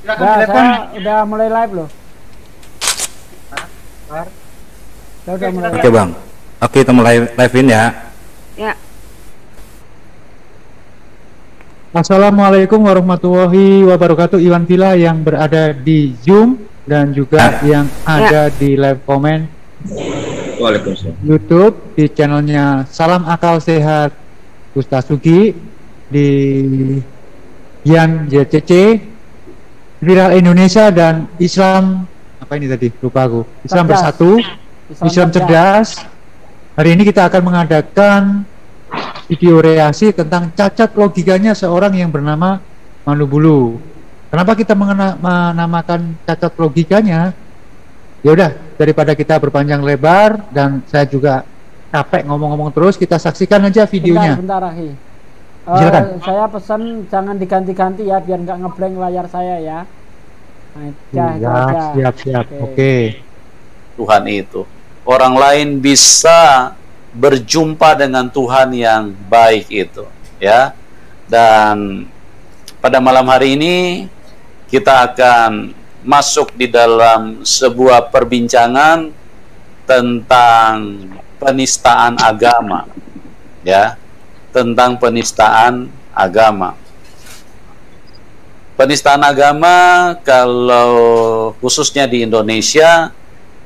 Silakan telepon. Saya udah mulai live loh. Saya udah mulai Oke live. Bang, oke kita mulai live-in ya. Ya, Assalamualaikum warahmatullahi wabarakatuh. Iwan Villa yang berada di Zoom dan juga yang ada di live comment Waalaikumsalam. YouTube di channelnya Salam Akal Sehat Ustaz Sugi, di Yan JCC, Viral Indonesia, dan Islam apa ini tadi lupa aku, Islam Cerdas. Bersatu, Islam Cerdas. Hari ini kita akan mengadakan video reaksi tentang cacat logikanya seorang yang bernama Manu Bulu. Kenapa kita menamakan cacat logikanya? Ya udah, daripada kita berpanjang lebar dan saya juga capek ngomong-ngomong terus, kita saksikan aja videonya. Bentar, Ahi. Silakan. Saya pesan jangan diganti-ganti ya, biar nggak ngeblank layar saya ya. Nah, itu aja. Siap. Oke. Tuhan itu, orang lain bisa berjumpa dengan Tuhan yang baik itu, ya. Dan pada malam hari ini kita akan masuk di dalam sebuah perbincangan tentang penistaan agama, ya, tentang penistaan agama. Penistaan agama kalau khususnya di Indonesia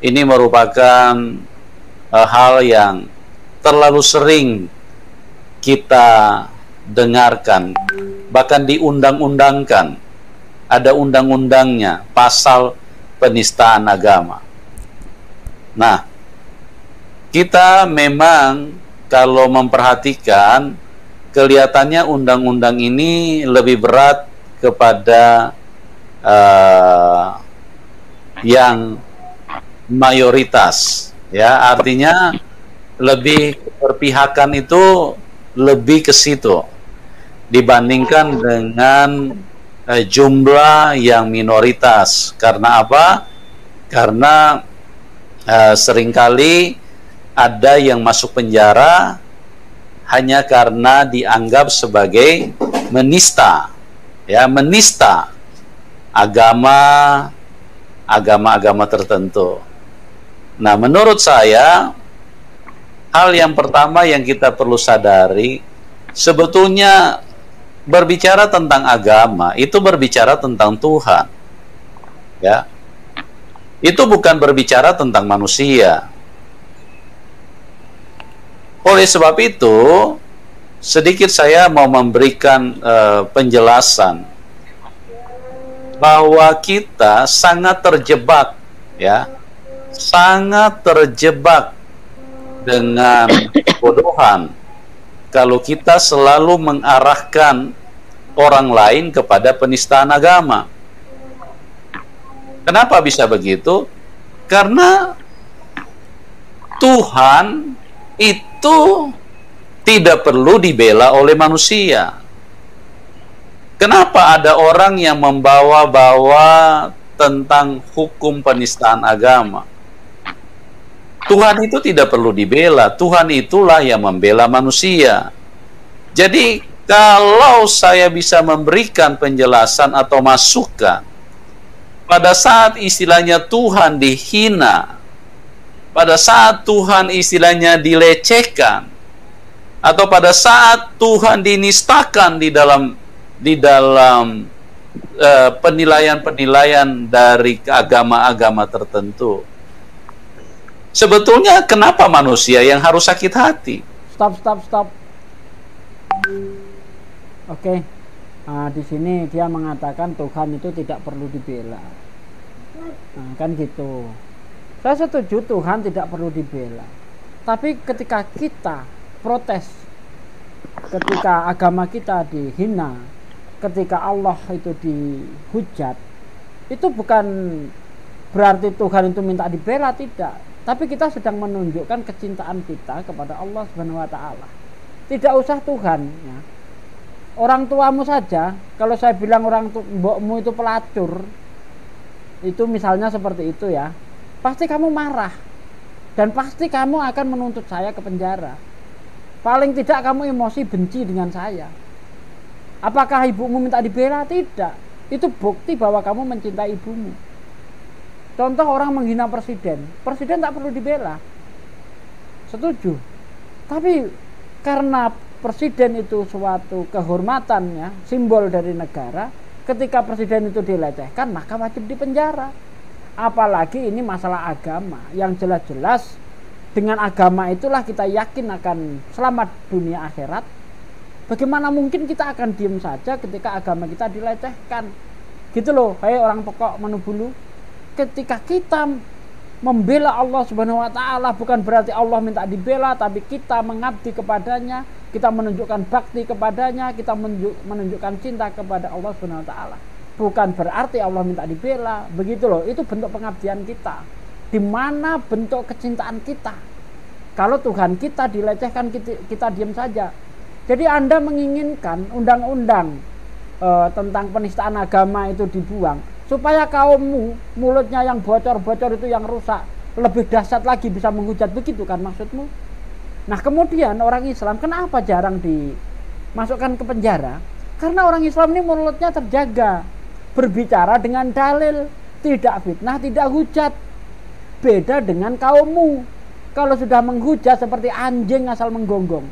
ini merupakan hal yang terlalu sering kita dengarkan, bahkan diundang-undangkan. Ada undang-undangnya, pasal penistaan agama. Nah, kita memang kalau memperhatikan, kelihatannya undang-undang ini lebih berat kepada yang mayoritas, ya, artinya lebih berpihakan itu lebih ke situ dibandingkan dengan jumlah yang minoritas. Karena apa? Karena seringkali ada yang masuk penjara hanya karena dianggap sebagai menista, ya, menista agama tertentu. Nah, menurut saya hal yang pertama yang kita perlu sadari, sebetulnya berbicara tentang agama itu berbicara tentang Tuhan, ya. Itu bukan berbicara tentang manusia. Oleh sebab itu, sedikit saya mau memberikan penjelasan bahwa kita sangat terjebak, ya, sangat terjebak dengan kebodohan kalau kita selalu mengarahkan orang lain kepada penistaan agama. Kenapa bisa begitu? Karena Tuhan itu tidak perlu dibela oleh manusia. Kenapa ada orang yang membawa-bawa tentang hukum penistaan agama? Tuhan itu tidak perlu dibela, Tuhan itulah yang membela manusia. Jadi kalau saya bisa memberikan penjelasan atau masukan, pada saat istilahnya Tuhan dihina, pada saat Tuhan istilahnya dilecehkan, atau pada saat Tuhan dinistakan di dalam penilaian-penilaian dari agama-agama tertentu, sebetulnya kenapa manusia yang harus sakit hati? Stop. Oke. Nah, di sini dia mengatakan Tuhan itu tidak perlu dibela. Nah, kan gitu. Saya setuju Tuhan tidak perlu dibela. Tapi ketika kita protes, ketika agama kita dihina, ketika Allah itu dihujat, itu bukan berarti Tuhan itu minta dibela, tidak. Tapi kita sedang menunjukkan kecintaan kita kepada Allah Subhanahu wa taala. Tidak usah Tuhan, ya. Orang tuamu saja, kalau saya bilang mbokmu itu pelacur, itu misalnya seperti itu ya, pasti kamu marah dan pasti kamu akan menuntut saya ke penjara. Paling tidak kamu emosi benci dengan saya. Apakah ibumu minta dibela? Tidak. Itu bukti bahwa kamu mencintai ibumu. Contoh orang menghina presiden tak perlu dibela. Setuju. Tapi karena presiden itu suatu kehormatannya, simbol dari negara, ketika presiden itu dilecehkan maka wajib dipenjara. Apalagi ini masalah agama yang jelas-jelas dengan agama itulah kita yakin akan selamat dunia akhirat. Bagaimana mungkin kita akan diam saja ketika agama kita dilecehkan? Gitu loh, hai orang pokok Manubulu. Ketika kita membela Allah Subhanahu wa taala, bukan berarti Allah minta dibela, tapi kita mengabdi kepadanya, kita menunjukkan bakti kepadanya, kita menunjukkan cinta kepada Allah Subhanahu wa taala. Bukan berarti Allah minta dibela, begitu loh. Itu bentuk pengabdian kita. Di mana bentuk kecintaan kita? Kalau Tuhan kita dilecehkan, kita diam saja. Jadi Anda menginginkan undang-undang tentang penistaan agama itu dibuang, supaya kaummu mulutnya yang bocor-bocor itu yang rusak, lebih dahsyat lagi bisa menghujat, begitu kan maksudmu? Nah kemudian orang Islam kenapa jarang dimasukkan ke penjara? Karena orang Islam ini mulutnya terjaga, berbicara dengan dalil, tidak fitnah, tidak hujat. Beda dengan kaummu, kalau sudah menghujat seperti anjing asal menggonggong,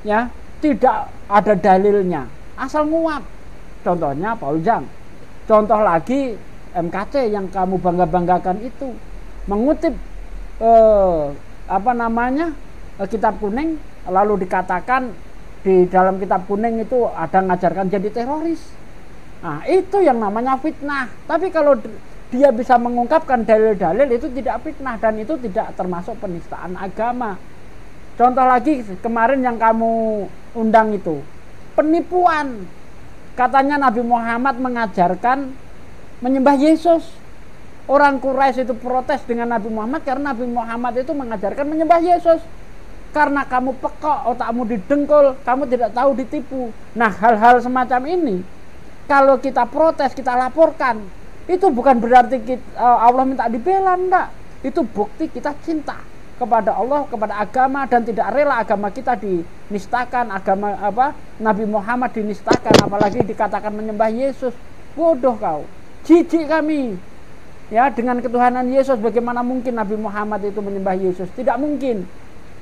ya tidak ada dalilnya, asal nguap. Contohnya Paul Zhang. Contoh lagi MKC yang kamu bangga-banggakan itu mengutip kitab kuning, lalu dikatakan di dalam kitab kuning itu ada ngajarkan jadi teroris. Nah itu yang namanya fitnah. Tapi kalau dia bisa mengungkapkan dalil-dalil, itu tidak fitnah dan itu tidak termasuk penistaan agama. Contoh lagi kemarin yang kamu undang itu penipuan. Katanya Nabi Muhammad mengajarkan menyembah Yesus. Orang Quraisy itu protes dengan Nabi Muhammad karena Nabi Muhammad itu mengajarkan menyembah Yesus. Karena kamu pekok, otakmu didengkul, kamu tidak tahu ditipu. Nah hal-hal semacam ini kalau kita protes, kita laporkan, itu bukan berarti Allah minta dibela, enggak. Itu bukti kita cinta kepada Allah, kepada agama, dan tidak rela agama kita dinistakan, agama Nabi Muhammad dinistakan, apalagi dikatakan menyembah Yesus. Bodoh kau, jijik kami. Ya, dengan ketuhanan Yesus, bagaimana mungkin Nabi Muhammad itu menyembah Yesus? Tidak mungkin.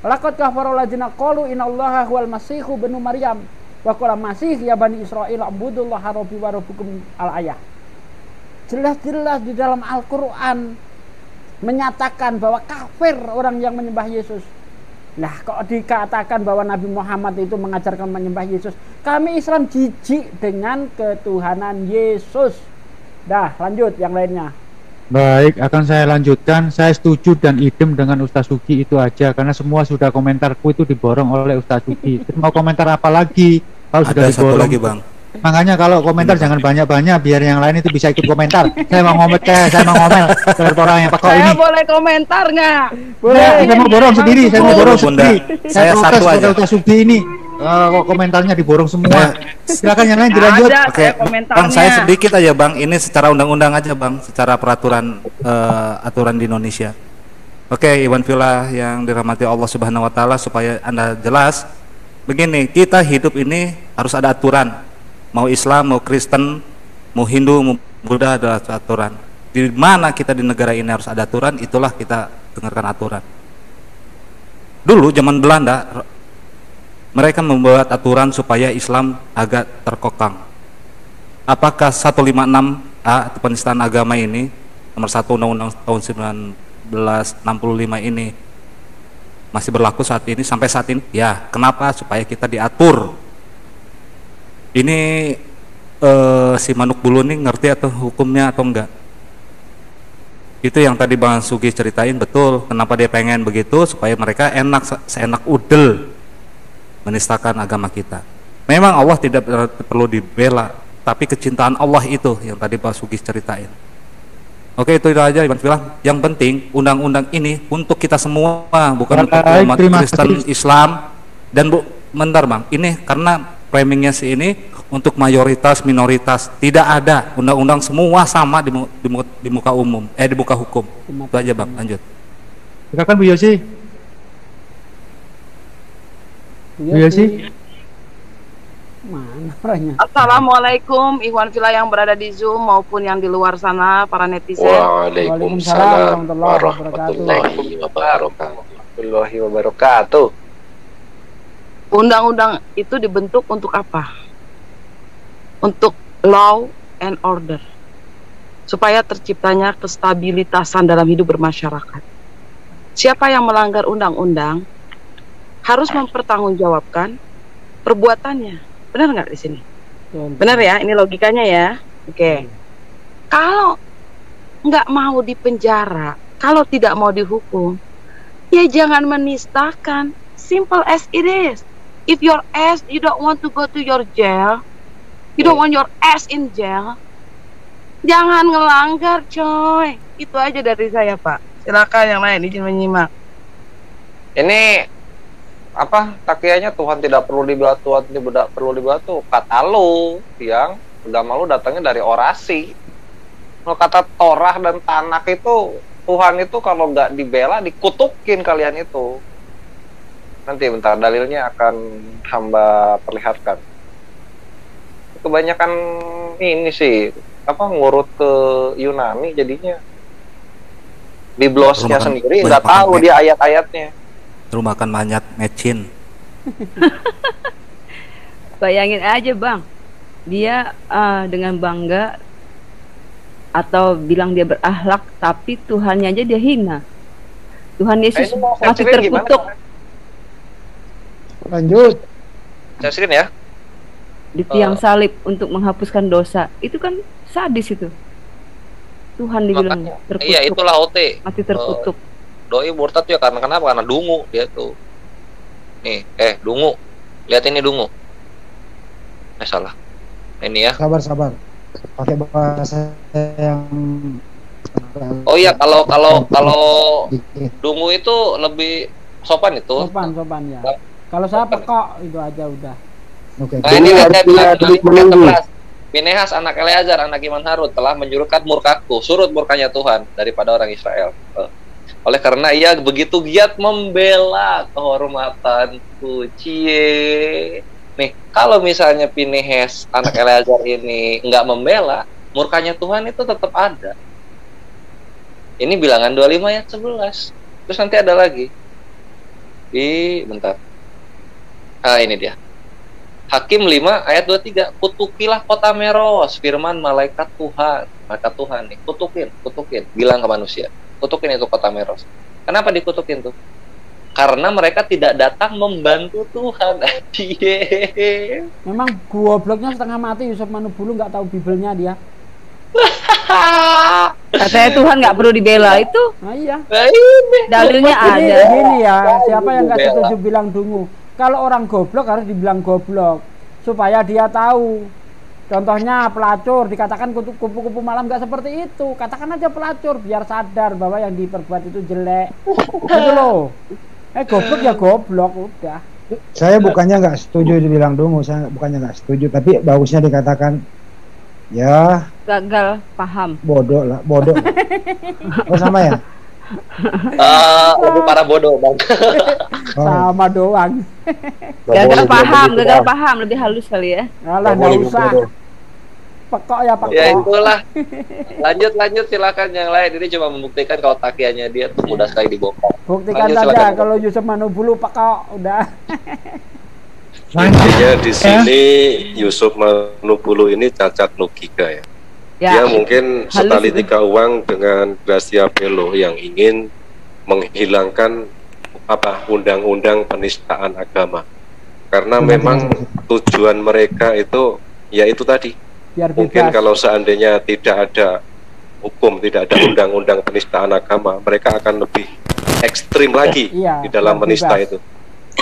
Laqad kafara alladziina qalu innallaha huwal masiihu ibnu Maryam wa qala masih ya bani Israil ubudullaha rabbi wa rabbukum al-ayah. Jelas-jelas di dalam Al-Qur'an menyatakan bahwa kafir orang yang menyembah Yesus. Nah, kok dikatakan bahwa Nabi Muhammad itu mengajarkan menyembah Yesus? Kami Islam jijik dengan ketuhanan Yesus. Dah, lanjut yang lainnya. Baik, akan saya lanjutkan. Saya setuju dan idem dengan Ustaz Sugi, itu aja. Karena semua sudah komentarku itu diborong oleh Ustaz Sugi. Mau komentar apa lagi? Kalau sudah Ada diborong. satu lagi bang. Makanya kalau komentar jangan banyak-banyak, biar yang lain itu bisa ikut komentar. Saya mau ngomel ke orang yang pekok ini. Saya boleh komentar nggak? Boleh. Saya mau borong sendiri. Saya mau borong Bunda. sendiri. Saya protes satu aja. pada Ustaz Sugi ini. Kok komentarnya diborong semua. Silakan yang lain dilanjut. Ada, Oke, saya komentarnya. bang, saya sedikit aja bang. Ini secara undang-undang aja bang, secara peraturan aturan di Indonesia. Oke, Iwan Villa yang dirahmati Allah Subhanahu Wa Taala, supaya anda jelas. Begini, kita hidup ini harus ada aturan. Mau Islam, mau Kristen, mau Hindu, mau Buddha, ada aturan. Di mana kita di negara ini harus ada aturan, itulah kita dengarkan aturan. Dulu zaman Belanda, mereka membuat aturan supaya Islam agak terkokang. Apakah 156A, penistaan agama ini, nomor 1 Undang-Undang tahun 1965 ini masih berlaku saat ini, sampai saat ini? Ya, kenapa? Supaya kita diatur. Ini si Manuk Bulu ini ngerti atau hukumnya atau enggak? Itu yang tadi Bang Sugi ceritain, betul. Kenapa dia pengen begitu? Supaya mereka seenak udel menistakan agama kita. Memang Allah tidak perlu dibela, tapi kecintaan Allah itu yang tadi Bang Sugi ceritain. Oke, itu aja Iwan bilang. Yang penting undang-undang ini untuk kita semua, bukan untuk umat Kristen, Islam, dan bentar Bang, ini karena framingnya sih ini untuk mayoritas minoritas, tidak ada undang-undang semua sama di muka umum, di muka hukum. Itu aja Bang, lanjut. Silakan Bu Yosi. Bu Yosi. Mana orangnya? Assalamualaikum Ikhwan Fillah yang berada di Zoom maupun yang di luar sana, para netizen. Waalaikumsalam warahmatullahi wabarakatuh. Undang-undang itu dibentuk untuk apa? Untuk law and order, supaya terciptanya kestabilitasan dalam hidup bermasyarakat. Siapa yang melanggar undang-undang harus mempertanggungjawabkan perbuatannya. Benar nggak di sini? Benar ya, ini logikanya ya. Oke. Kalau nggak mau dipenjara, kalau tidak mau dihukum, ya jangan menistakan. Simple as it is. If your ass, you don't want to go to your jail, you don't want your ass in jail, jangan ngelanggar, coy. Itu aja dari saya, Pak. Silakan yang lain izin menyimak. Ini apa takianya Tuhan tidak perlu dibela, Tuhan tidak perlu dibela tuh kata lu yang agama lu datangnya dari orasi. Kalau kata Torah dan Tanak itu Tuhan itu kalau nggak dibela dikutukin kalian itu. Nanti bentar dalilnya akan hamba perlihatkan. Kebanyakan ini sih apa ngurut ke Yunani jadinya biblosnya sendiri nggak tahu dia ayat-ayatnya. Rumah makan manyak mecin. Bayangin aja Bang, dia dengan bangga atau bilang dia berakhlak, tapi Tuhannya aja dia hina. Tuhan Yesus mati terkutuk. Lanjut. Saya screen ya. Di tiang salib untuk menghapuskan dosa. Itu kan sadis itu. Tuhan dibilang terkutuk. Iya, itulah OT. Mati terkutuk. Doi murtad tuh ya karena kenapa? Karena dungu dia tuh. Nih, dungu. Lihat ini dungu. Salah. Ini ya. Sabar. Pakai bahasa yang oh iya, kalau dungu itu lebih sopan itu. Sopan ya. Kalau saya pekok itu aja udah. Oke. Nah, ini ada bilang 11. Pinehas anak Eleazar anak Iman Harun telah menyurutkan murkaku, surut murkanya Tuhan daripada orang Israel. Oleh karena ia begitu giat membela kehormatanku. Cie. Nih, kalau misalnya Pinehas anak Eleazar ini nggak membela, murkanya Tuhan itu tetap ada. Ini bilangan 25 ayat 11. Terus nanti ada lagi. Bentar. Ini dia. Hakim 5 ayat 23. Kutukilah kota Meros, firman malaikat Tuhan. Malaikat Tuhan nih, kutukin. Bilang ke manusia. Kutukin itu kota Meros. Kenapa dikutukin tuh? Karena mereka tidak datang membantu Tuhan. Memang gobloknya setengah mati Yusuf Manubulu, nggak tahu Bibelnya dia. Katanya Tuhan nggak perlu dibela itu. Nah iya. Dalilnya ada. Gini ya, siapa yang nggak setuju bilang dungu? Kalau orang goblok harus dibilang goblok supaya dia tahu. Contohnya pelacur dikatakan kupu-kupu malam, nggak seperti itu. Katakan aja pelacur biar sadar bahwa yang diperbuat itu jelek. Gitu loh. Goblok ya goblok udah. Saya bukannya nggak setuju dibilang dungu, saya bukannya nggak setuju, tapi bagusnya dikatakan ya gagal paham. Bodoh. Oh sama ya? Lebih parah bodoh Bang. Sama doang. Gagal paham lebih halus kali ya. Alah nggak usah. Pekok ya pekok. Ya itulah. Lanjut silakan yang lain. Ini cuma membuktikan kalau takiannya dia tuh mudah sekali dibongkar. Buktikan saja kalau Yusuf Manubulu pekok udah. Intinya di sini Yusuf Manubulu ini cacat logika ya. Dia mungkin setali tiga uang dengan Gracia Bello yang ingin menghilangkan undang-undang penistaan agama. Karena memang tujuan mereka itu ya itu tadi. Mungkin kalau seandainya tidak ada hukum, tidak ada undang-undang penistaan agama, mereka akan lebih ekstrim lagi di dalam menista itu.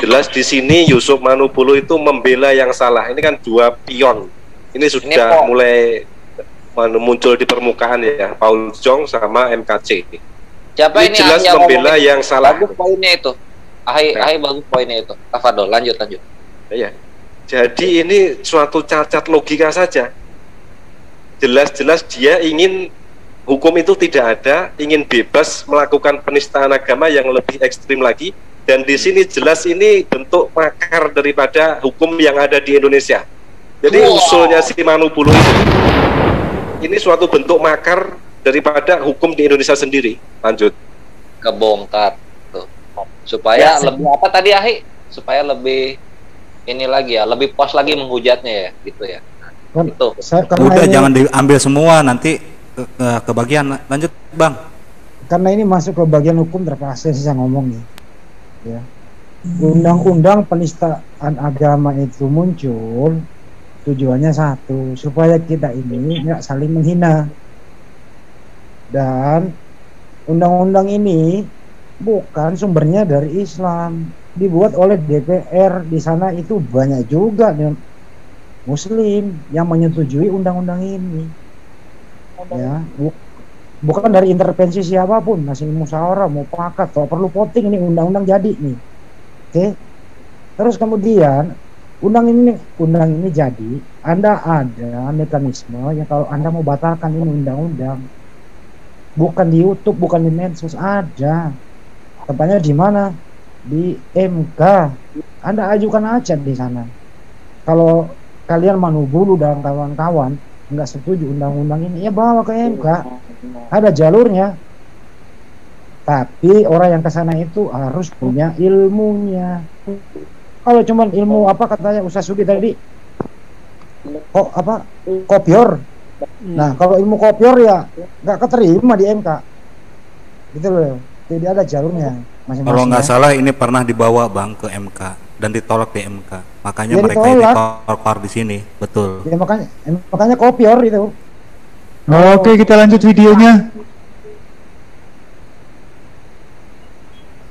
Jelas di sini Yusuf Manubulu itu membela yang salah. Ini kan dua pion. Ini sudah mulai muncul di permukaan ya, Paul Jong sama MKC. Siapa ini jelas membela yang salah. Bagus poinnya itu. Bagus poinnya itu. Tafadol, lanjut. Ya. Jadi ini suatu cacat logika saja. Jelas-jelas dia ingin hukum itu tidak ada, ingin bebas melakukan penistaan agama yang lebih ekstrim lagi. Dan di sini jelas ini bentuk makar daripada hukum yang ada di Indonesia. Jadi usulnya si Manubulu ini suatu bentuk makar daripada hukum di Indonesia sendiri. Lanjut. Kebongkar tuh. Supaya lebih apa tadi Ahi? Supaya lebih ini lagi ya, lebih puas lagi menghujatnya ya, gitu ya. Itu. Udah jangan diambil semua nanti kebagian. Lanjut Bang. Karena ini masuk ke bagian hukum, terpaksa saya ngomong nih. Ya. Undang-undang penistaan agama itu muncul tujuannya satu, supaya kita ini nggak saling menghina. Dan undang-undang ini bukan sumbernya dari Islam, dibuat oleh DPR. Di sana itu banyak juga Muslim yang menyetujui undang-undang ini. Ya, bukan dari intervensi siapapun, masih musyawarah, mufakat, kalau perlu voting ini undang-undang jadi nih. Oke. Terus kemudian undang ini jadi, Anda ada mekanisme yang kalau Anda mau batalkan ini undang-undang, bukan di YouTube, bukan di medsos, ada. Tempatnya di mana? Di MK. Anda ajukan aja di sana. Kalau kalian Manubulu dan kawan-kawan nggak setuju undang-undang ini, ya bawa ke MK. Ada jalurnya. Tapi orang yang ke sana itu harus punya ilmunya. Kalau cuma ilmu apa katanya Ustaz Sudi tadi, kopior. Nah, kalau ilmu kopior ya nggak keterima di MK. Gitu loh. Jadi ada jalurnya masing-masing. Kalau nggak salah ini pernah dibawa Bang ke MK dan ditolak di MK. Makanya ya, mereka ini korpor di sini, betul. Ya, makanya kopior itu. Oke, kita lanjut videonya.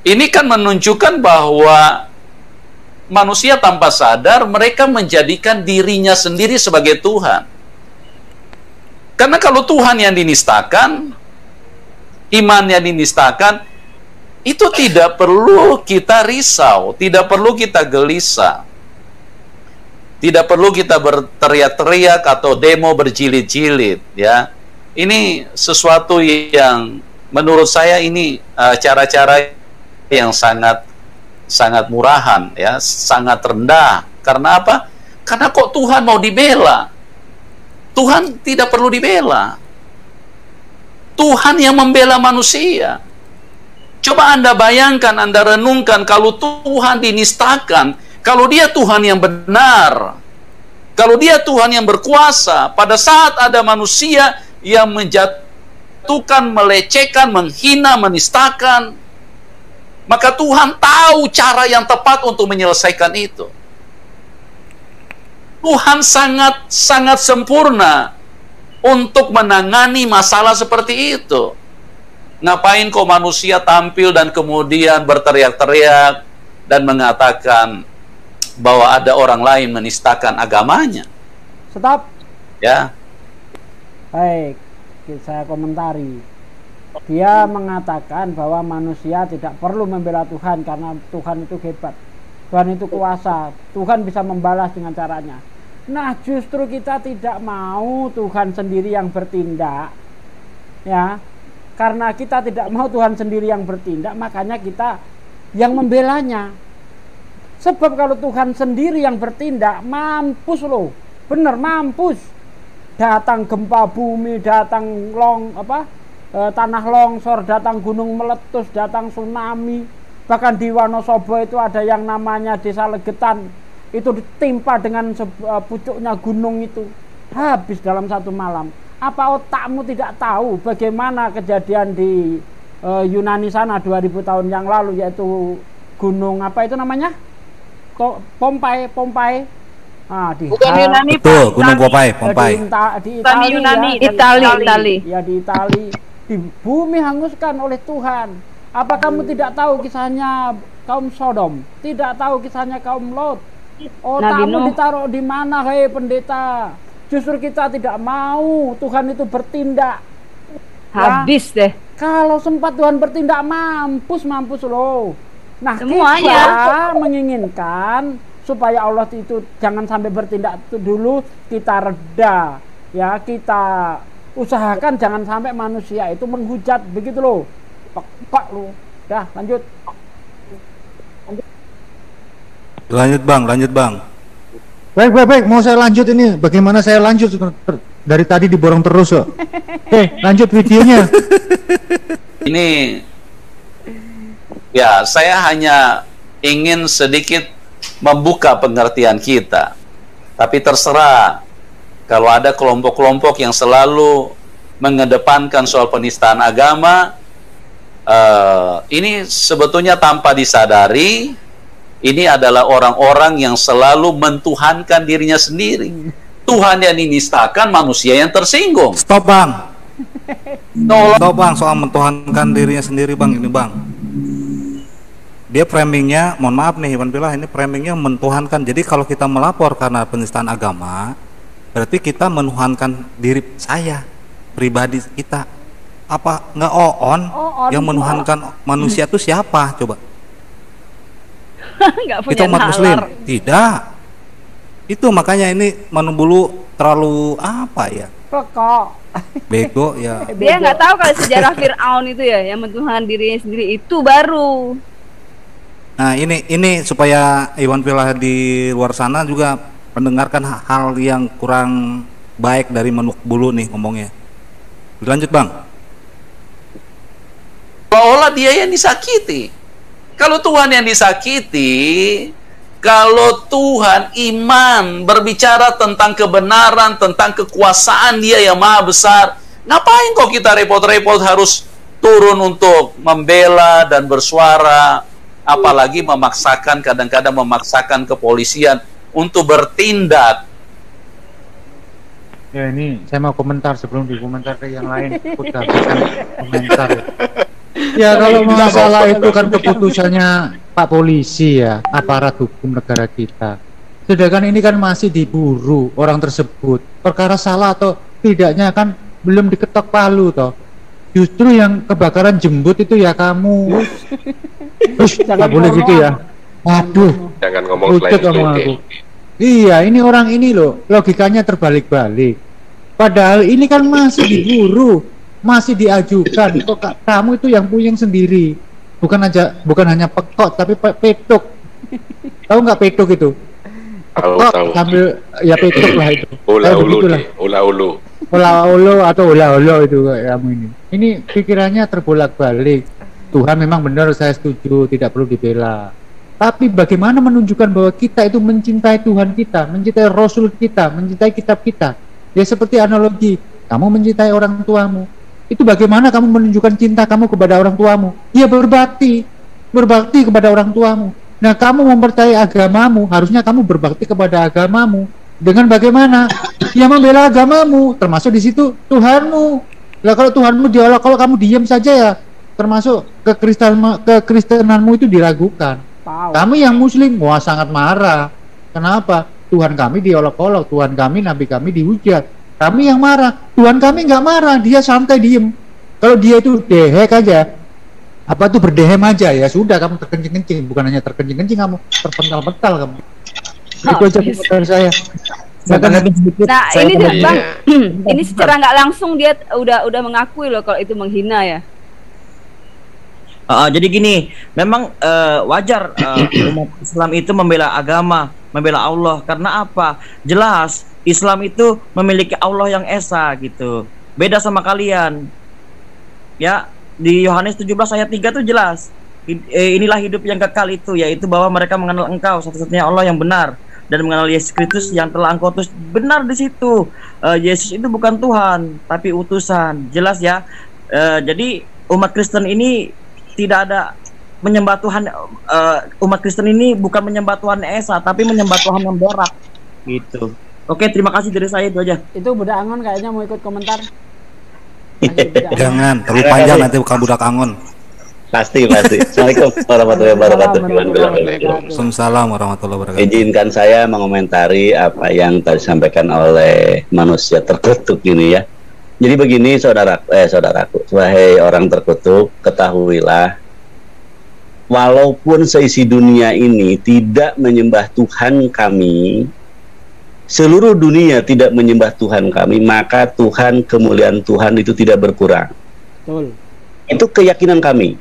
Ini kan menunjukkan bahwa manusia tanpa sadar mereka menjadikan dirinya sendiri sebagai Tuhan. Karena kalau Tuhan yang dinistakan, iman yang dinistakan, itu tidak perlu kita risau, tidak perlu kita gelisah, tidak perlu kita berteriak-teriak atau demo berjilid-jilid, ya. Ini sesuatu yang menurut saya ini cara-cara yang sangat murahan, ya, sangat rendah. Karena apa? Karena kok Tuhan mau dibela? Tuhan tidak perlu dibela. Tuhan yang membela manusia. Coba Anda bayangkan, Anda renungkan, kalau Tuhan dinistakan, kalau dia Tuhan yang benar, kalau dia Tuhan yang berkuasa, pada saat ada manusia yang menjatuhkan, melecehkan, menghina, menistakan, maka Tuhan tahu cara yang tepat untuk menyelesaikan itu. Tuhan sangat sempurna untuk menangani masalah seperti itu. Ngapain kok manusia tampil dan kemudian berteriak-teriak dan mengatakan bahwa ada orang lain menistakan agamanya? Stop. Ya. Baik, saya komentari. Dia mengatakan bahwa manusia tidak perlu membela Tuhan karena Tuhan itu hebat, Tuhan itu kuasa, Tuhan bisa membalas dengan caranya. Nah, justru kita tidak mau Tuhan sendiri yang bertindak, ya. Karena kita tidak mau Tuhan sendiri yang bertindak, makanya kita yang membelanya. Sebab kalau Tuhan sendiri yang bertindak, mampus loh, bener mampus. Datang gempa bumi, datang tanah longsor, datang gunung meletus, datang tsunami. Bahkan di Wonosobo itu ada yang namanya Desa Legetan, itu ditimpa dengan pucuknya gunung itu, habis dalam satu malam. Apa otakmu tidak tahu bagaimana kejadian di Yunani sana 2000 tahun yang lalu, yaitu gunung apa itu namanya? Pompai. Bukan Yunani, betul, Gunung Pompai. Di Itali. Ya, di Itali. Di bumi hanguskan oleh Tuhan. Apa kamu tidak tahu kisahnya kaum Sodom? Tidak tahu kisahnya kaum Lot? Otakmu ditaruh di mana, hei pendeta? Justru kita tidak mau Tuhan itu bertindak. Habis deh. Kalau sempat Tuhan bertindak, mampus loh. Nah, semuanya kita menginginkan supaya Allah itu jangan sampai bertindak itu dulu, kita reda, ya, kita usahakan jangan sampai manusia itu menghujat begitu loh. Pak lo. Dah, lanjut. Lanjut Bang. Baik. Mau saya lanjut ini. Bagaimana saya lanjut? Dari tadi diborong terus kok. Oke, lanjut videonya. Ini ya, saya hanya ingin sedikit membuka pengertian kita. Tapi terserah, kalau ada kelompok-kelompok yang selalu mengedepankan soal penistaan agama, ini sebetulnya tanpa disadari, ini adalah orang-orang yang selalu mentuhankan dirinya sendiri. Tuhan yang dinistakan, manusia yang tersinggung. Stop bang. Stop bang, soal mentuhankan dirinya sendiri bang, ini bang. Dia framingnya, mohon maaf nih Iwan Pilah, ini framingnya mentuhankan. Jadi kalau kita melapor karena penistaan agama, berarti kita menuhankan diri saya, pribadi kita. Apa nggak on yang menuhankan manusia itu siapa? Coba. Itu umat muslim? Tidak. Itu makanya ini Manubulu terlalu apa ya? Pokok. Bego ya. Dia nggak tahu kalau sejarah Fir'aun itu ya, yang mentuhankan dirinya sendiri itu baru. Nah ini supaya Iwan Pilah di luar sana juga mendengarkan hal yang kurang baik dari Manubulu nih ngomongnya. Lanjut bang. Seolah dia yang disakiti. Kalau Tuhan yang disakiti, kalau Tuhan iman berbicara tentang kebenaran, tentang kekuasaan Dia yang maha besar, ngapain kok kita repot-repot harus turun untuk membela dan bersuara, apalagi memaksakan, kadang-kadang memaksakan kepolisian untuk bertindak. Ya ini saya mau komentar sebelum dikomentar ke yang lain. Udah komentar. Ya kalau masalah itu kan keputusannya Pak Polisi ya, aparat hukum negara kita. Sedangkan ini kan masih diburu orang tersebut. Perkara salah atau tidaknya kan belum diketok palu toh. Justru yang kebakaran jembut itu ya kamu. Terus nggak boleh gitu ya. Aduh. Jangan ngomong selain. Iya, ini orang ini loh, logikanya terbalik-balik. Padahal ini kan masih diburu, masih diajukan. Kok kamu itu yang puyeng sendiri. Bukan hanya pekok tapi petuk. Tahu nggak petuk itu? Pekok sambil ya petuk lah itu. Ula-ulu atau ula-ulu itu kamu ini. Ini pikirannya terbolak-balik. Tuhan memang benar, saya setuju, tidak perlu dibela. Tapi bagaimana menunjukkan bahwa kita itu mencintai Tuhan kita, mencintai Rasul kita, mencintai kitab kita. Ya seperti analogi, kamu mencintai orang tuamu. Itu bagaimana kamu menunjukkan cinta kamu kepada orang tuamu? Ya berbakti kepada orang tuamu. Nah kamu mempercayai agamamu, harusnya kamu berbakti kepada agamamu. Dengan bagaimana? Ya membela agamamu, termasuk di situ Tuhanmu. Lah kalau Tuhanmu diolok, kalau kamu diam saja ya, termasuk kekristenanmu itu diragukan. Kami yang muslim, wah sangat marah. Kenapa? Tuhan kami diolok-olok, Tuhan kami, Nabi kami dihujat. Kami yang marah, Tuhan kami nggak marah, dia santai diem. Kalau dia itu dehek aja, apa tuh berdehem aja, ya sudah kamu terkencing-kencing, bukan hanya terkencing-kencing, kamu terpental-pental kamu. Itu aja komentar saya. Nah ini bang, ini secara nggak langsung dia udah mengakui loh kalau itu menghina ya. Jadi gini, memang wajar umat Islam itu membela agama, membela Allah. Karena apa? Jelas Islam itu memiliki Allah yang esa gitu. Beda sama kalian. Ya, di Yohanes 17 ayat 3 itu jelas. Inilah hidup yang kekal itu, yaitu bahwa mereka mengenal Engkau satu-satunya Allah yang benar dan mengenal Yesus Kristus yang telah Engkau utus. Benar di situ. Yesus itu bukan Tuhan, tapi utusan. Jelas ya. Jadi umat Kristen ini tidak ada menyembah Tuhan. Umat Kristen ini bukan menyembah Tuhan Esa, tapi menyembah Tuhan yang berak gitu. Oke, terima kasih dari saya, itu aja. Itu Budak Angon kayaknya mau ikut komentar. Jangan, terlalu panjang nanti bukan Budak Angon. Pasti. Assalamualaikum warahmatullahi wabarakatuh. Waalaikumsalam warahmatullahi wabarakatuh. Izinkan saya mengomentari apa yang tadi disampaikan oleh manusia terkutuk ini ya. Jadi begini saudaraku, wahai orang terkutuk, ketahuilah, walaupun seisi dunia ini tidak menyembah Tuhan kami, seluruh dunia tidak menyembah Tuhan kami, maka Tuhan, kemuliaan Tuhan itu tidak berkurang. Betul. Itu keyakinan kami.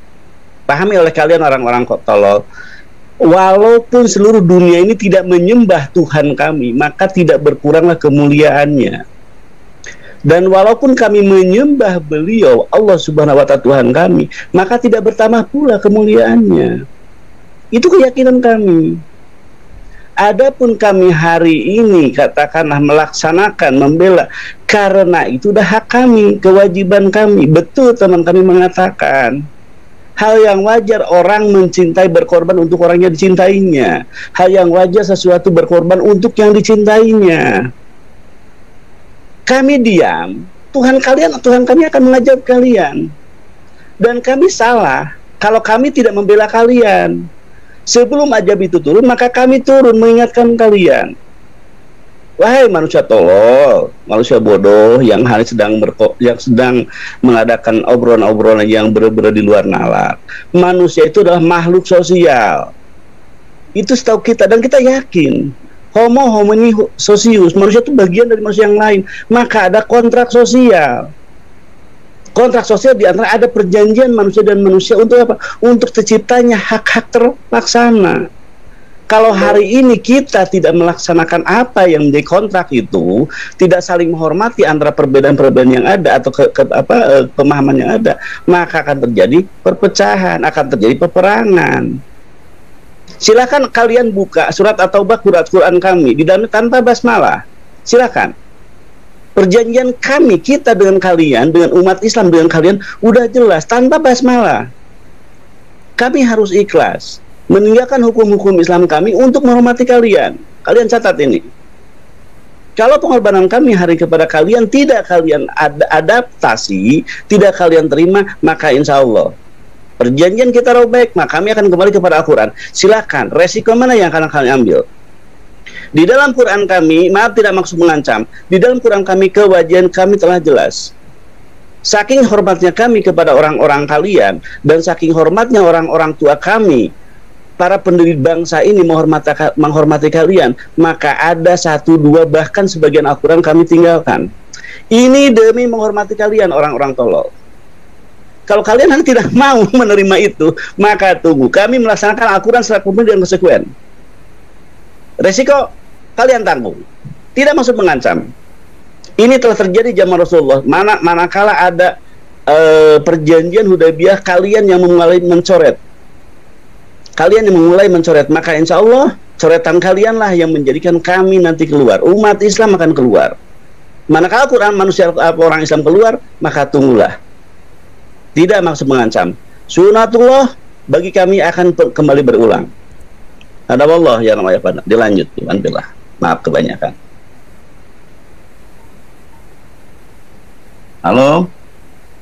Pahami oleh kalian orang-orang kok tolol. walaupun seluruh dunia ini tidak menyembah Tuhan kami, maka tidak berkuranglah kemuliaannya. Dan walaupun kami menyembah beliau, Allah Subhanahu wa Ta'ala Tuhan kami, maka tidak bertambah pula kemuliaannya. Itu keyakinan kami. Adapun kami hari ini katakanlah melaksanakan, membela, karena itu udah hak kami, kewajiban kami. Betul teman kami mengatakan, hal yang wajar orang mencintai berkorban untuk orang yang dicintainya. Hal yang wajar sesuatu berkorban untuk yang dicintainya. Kami diam, Tuhan kami akan mengajar kalian. Dan kami salah kalau kami tidak membela kalian. Sebelum ajab itu turun, maka kami turun mengingatkan kalian. Wahai manusia tolol, manusia bodoh yang sedang mengadakan obrolan-obrolan yang benar-benar di luar nalar. Manusia itu adalah makhluk sosial. Itu setahu kita dan kita yakin. Homo homini socius, manusia itu bagian dari manusia yang lain. Maka ada kontrak sosial. Kontrak sosial di antara ada perjanjian manusia dan manusia untuk apa? Untuk terciptanya hak-hak terlaksana. Kalau hari ini kita tidak melaksanakan apa yang menjadi kontrak itu, tidak saling menghormati antara perbedaan-perbedaan yang ada atau pemahaman yang ada, maka akan terjadi perpecahan, akan terjadi peperangan. Silakan kalian buka surat At-Taubah, Quran kami di dalamnya tanpa basmalah. Silakan. Perjanjian kami, kita dengan kalian, dengan umat Islam dengan kalian, udah jelas, tanpa basmalah. Kami harus ikhlas, meninggalkan hukum-hukum Islam kami untuk menghormati kalian. Kalian catat ini. Kalau pengorbanan kami hari kepada kalian, tidak kalian adaptasi, tidak kalian terima, maka insya Allah, perjanjian kita robek, maka kami akan kembali kepada Al-Quran. Silakan, resiko mana yang akan kalian ambil? Di dalam Quran kami, maaf tidak maksud mengancam, di dalam Quran kami kewajiban kami telah jelas. Saking hormatnya kami kepada orang-orang kalian, dan saking hormatnya orang-orang tua kami, para pendiri bangsa ini menghormati kalian, maka ada 1, 2, bahkan sebagian Al-Quran kami tinggalkan. Ini demi menghormati kalian, orang-orang tolol. Kalau kalian nanti tidak mau menerima itu, maka tunggu kami melaksanakan Al-Quran secara penuh dan konsekuen. Resiko kalian tanggung. Tidak maksud mengancam. Ini telah terjadi zaman Rasulullah. Manakala ada perjanjian Hudaybiyah, kalian yang memulai mencoret. Kalian yang memulai mencoret, maka insya Allah coretan kalianlah yang menjadikan kami nanti keluar. Umat Islam akan keluar. Manakala Quran manusia orang Islam keluar, maka tunggulah. Tidak maksud mengancam. Sunatullah bagi kami akan kembali berulang. Ada Allah ya namanya pada. Dilanjut, alhamdulillah. Maaf kebanyakan. Halo.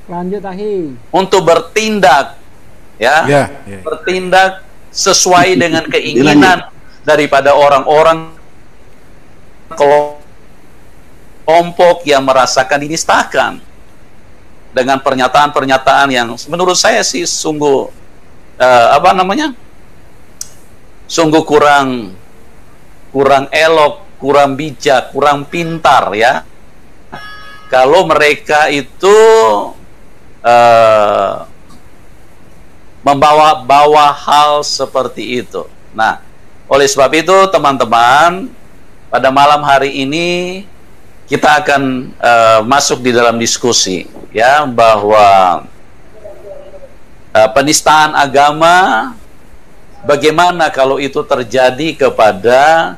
Lanjut Ahi. Untuk bertindak, ya. Bertindak sesuai dengan keinginan daripada orang-orang kelompok yang merasakan dinistakan dengan pernyataan-pernyataan yang menurut saya sih sungguh sungguh kurang elok, kurang bijak, kurang pintar ya. Kalau mereka itu membawa hal seperti itu. Nah, oleh sebab itu teman-teman, pada malam hari ini kita akan masuk di dalam diskusi ya, bahwa penistaan agama, bagaimana kalau itu terjadi kepada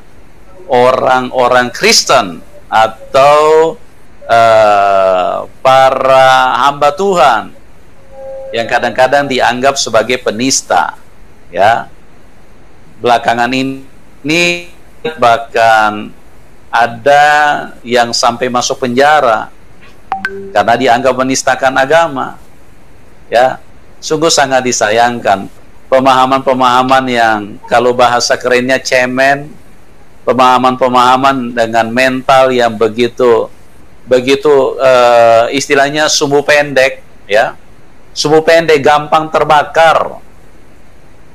orang-orang Kristen atau para hamba Tuhan yang kadang-kadang dianggap sebagai penista ya. Belakangan ini bahkan ada yang sampai masuk penjara karena dianggap menistakan agama ya. Sungguh sangat disayangkan. Pemahaman-pemahaman yang kalau bahasa kerennya cemen, pemahaman-pemahaman dengan mental yang begitu istilahnya sumbu pendek ya, sumbu pendek, gampang terbakar,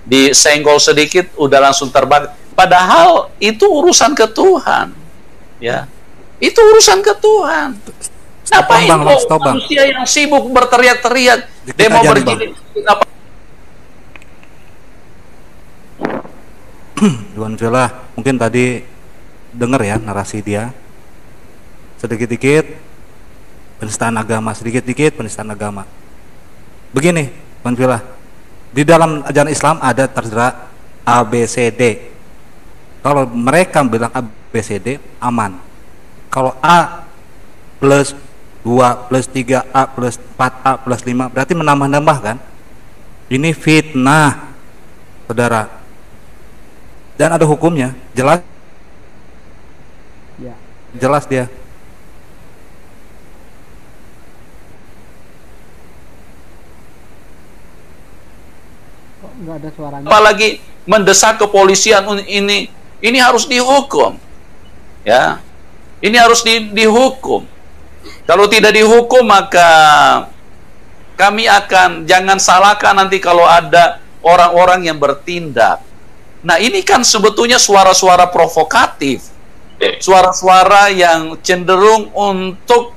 disenggol sedikit udah langsung terbakar, padahal itu urusan ke Tuhan ya, itu urusan ke Tuhan. Ngapain manusia yang sibuk berteriak-teriak, demo berjilid, Iwan Villa mungkin tadi dengar ya narasi dia, sedikit-dikit penistaan agama, sedikit-dikit penistaan agama. Begini Iwan Villa, di dalam ajaran Islam ada tertera ABCD. Kalau mereka bilang ABCD aman. Kalau A plus 2 plus 3 A plus 4 A plus 5 berarti menambah-nambah kan? Ini fitnah, saudara. Dan ada hukumnya, jelas? Ya. Jelas dia. Kok nggak ada suaranya? Apalagi mendesak kepolisian ini harus dihukum. Ya. Ini harus dihukum. Kalau tidak dihukum maka kami akan, jangan salahkan nanti kalau ada orang-orang yang bertindak. Nah, ini kan sebetulnya suara-suara provokatif. Suara-suara yang cenderung untuk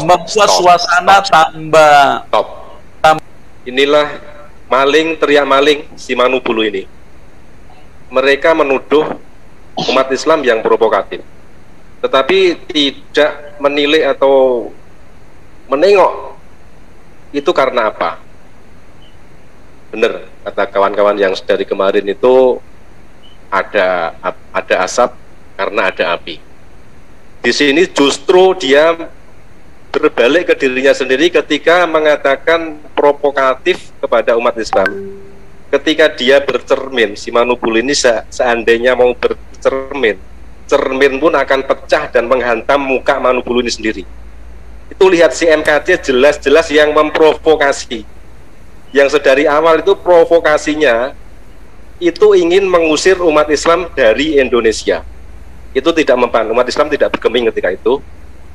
membuat suasana tambah. Inilah maling teriak maling si Manubulu ini. Mereka menuduh umat Islam yang provokatif, tetapi tidak menilai atau menengok itu karena apa. Benar kata kawan-kawan yang dari kemarin itu, ada asap karena ada api. Di sini justru dia berbalik ke dirinya sendiri ketika mengatakan provokatif kepada umat Islam. Ketika dia bercermin, si Manubulu ini seandainya mau bercermin, cermin pun akan pecah dan menghantam muka Manubulu ini sendiri. Itu lihat si MKD jelas-jelas yang memprovokasi. Yang sedari awal itu provokasinya itu ingin mengusir umat Islam dari Indonesia. Itu tidak mempan, umat Islam tidak bergeming ketika itu,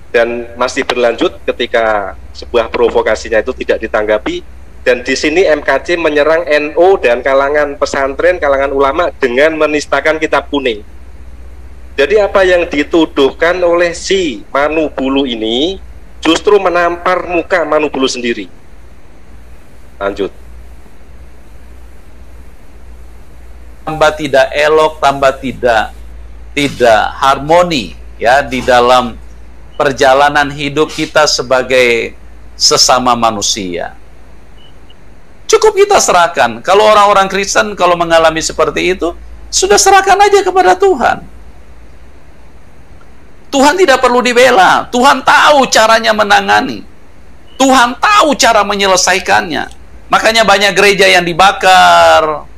dan masih berlanjut ketika sebuah provokasinya itu tidak ditanggapi. Dan di sini MKC menyerang NU dan kalangan pesantren, kalangan ulama dengan menistakan kitab kuning. Jadi apa yang dituduhkan oleh si Manubulu ini justru menampar muka Manubulu sendiri. Lanjut. Tambah tidak elok, tambah tidak harmoni ya di dalam perjalanan hidup kita sebagai sesama manusia. Cukup kita serahkan. Kalau orang-orang Kristen kalau mengalami seperti itu, sudah serahkan aja kepada Tuhan. Tuhan tidak perlu dibela. Tuhan tahu caranya menangani. Tuhan tahu cara menyelesaikannya. Makanya banyak gereja yang dibakar.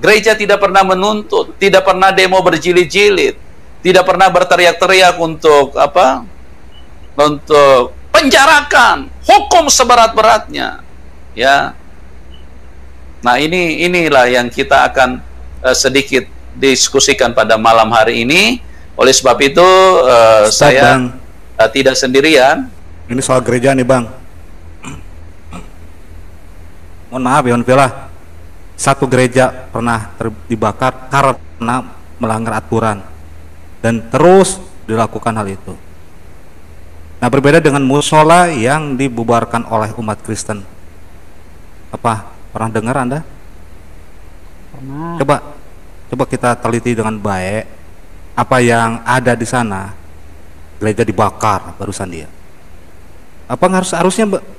Gereja tidak pernah menuntut, tidak pernah demo berjilid-jilid, tidak pernah berteriak-teriak untuk apa? Untuk penjarakan, hukum seberat-beratnya. Ya. Nah, inilah yang kita akan sedikit diskusikan pada malam hari ini. Oleh sebab itu saya tidak sendirian. Ini soal gereja nih, Bang. Mohon maaf ya, Villa. Satu gereja pernah dibakar karena melanggar aturan dan terus dilakukan hal itu. Nah, berbeda dengan musola yang dibubarkan oleh umat Kristen. Apa? Pernah dengar Anda? Pernah. Coba kita teliti dengan baik apa yang ada di sana. Gereja dibakar barusan dia. Apa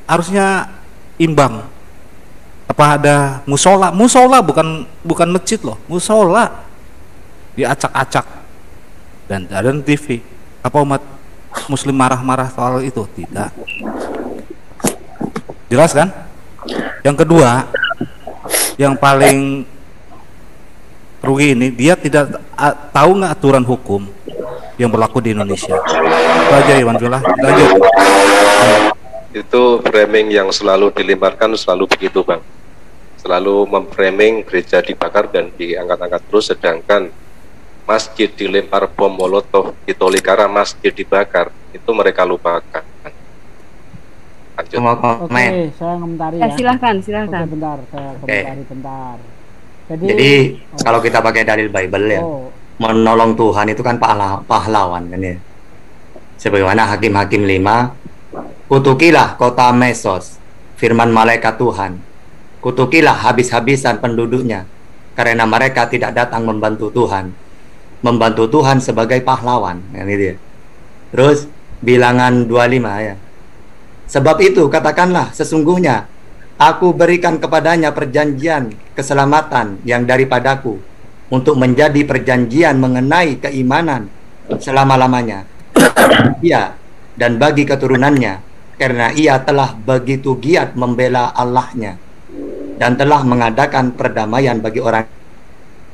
harusnya imbang? Apa ada musola? Musola bukan masjid loh, musola diacak-acak dan ada TV. Apa umat Muslim marah-marah soal itu? Tidak. Jelas kan? Yang kedua, yang paling rugi ini, dia tidak tahu nggak aturan hukum yang berlaku di Indonesia. Itu aja Iwan Villa. Lanjut. Itu framing yang selalu dilemparkan, selalu begitu, Bang. Selalu memframing gereja dibakar dan diangkat-angkat terus, sedangkan masjid dilempar bom molotov di Tolikara, masjid dibakar, itu mereka lupakan. Lanjut. Oke, saya komentari ya. Silahkan. Oke, bentar, saya komentari bentar. Jadi kalau kita pakai dalil Bible ya, menolong Tuhan itu kan pahlawan kan ya. Sebagaimana Hakim-Hakim 5, kutukilah kota Mesos, firman malaikat Tuhan, kutukilah habis-habisan penduduknya, karena mereka tidak datang membantu Tuhan sebagai pahlawan. Yang itu ya. Terus Bilangan 25 ya. Sebab itu katakanlah, sesungguhnya aku berikan kepadanya perjanjian keselamatan yang daripadaku, untuk menjadi perjanjian mengenai keimanan selama-lamanya. Ia dan bagi keturunannya, karena ia telah begitu giat membela Allahnya dan telah mengadakan perdamaian bagi orang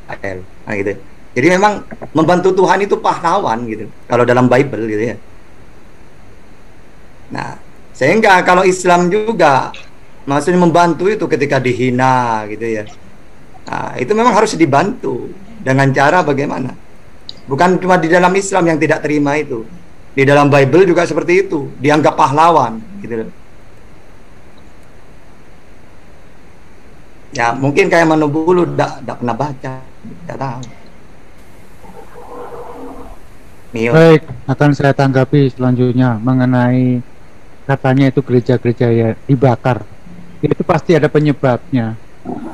Israel. Nah, gitu. Jadi memang membantu Tuhan itu pahlawan gitu, kalau dalam Bible gitu ya. Nah, sehingga kalau Islam juga maksudnya membantu itu ketika dihina gitu ya. Nah, itu memang harus dibantu dengan cara bagaimana? Bukan cuma di dalam Islam yang tidak terima itu. Di dalam Bible juga seperti itu, dianggap pahlawan gitu. Ya, mungkin kayak Manubulu tidak pernah baca, tidak tahu. Mio. Baik, akan saya tanggapi selanjutnya mengenai katanya itu gereja-gereja ya dibakar. Itu pasti ada penyebabnya.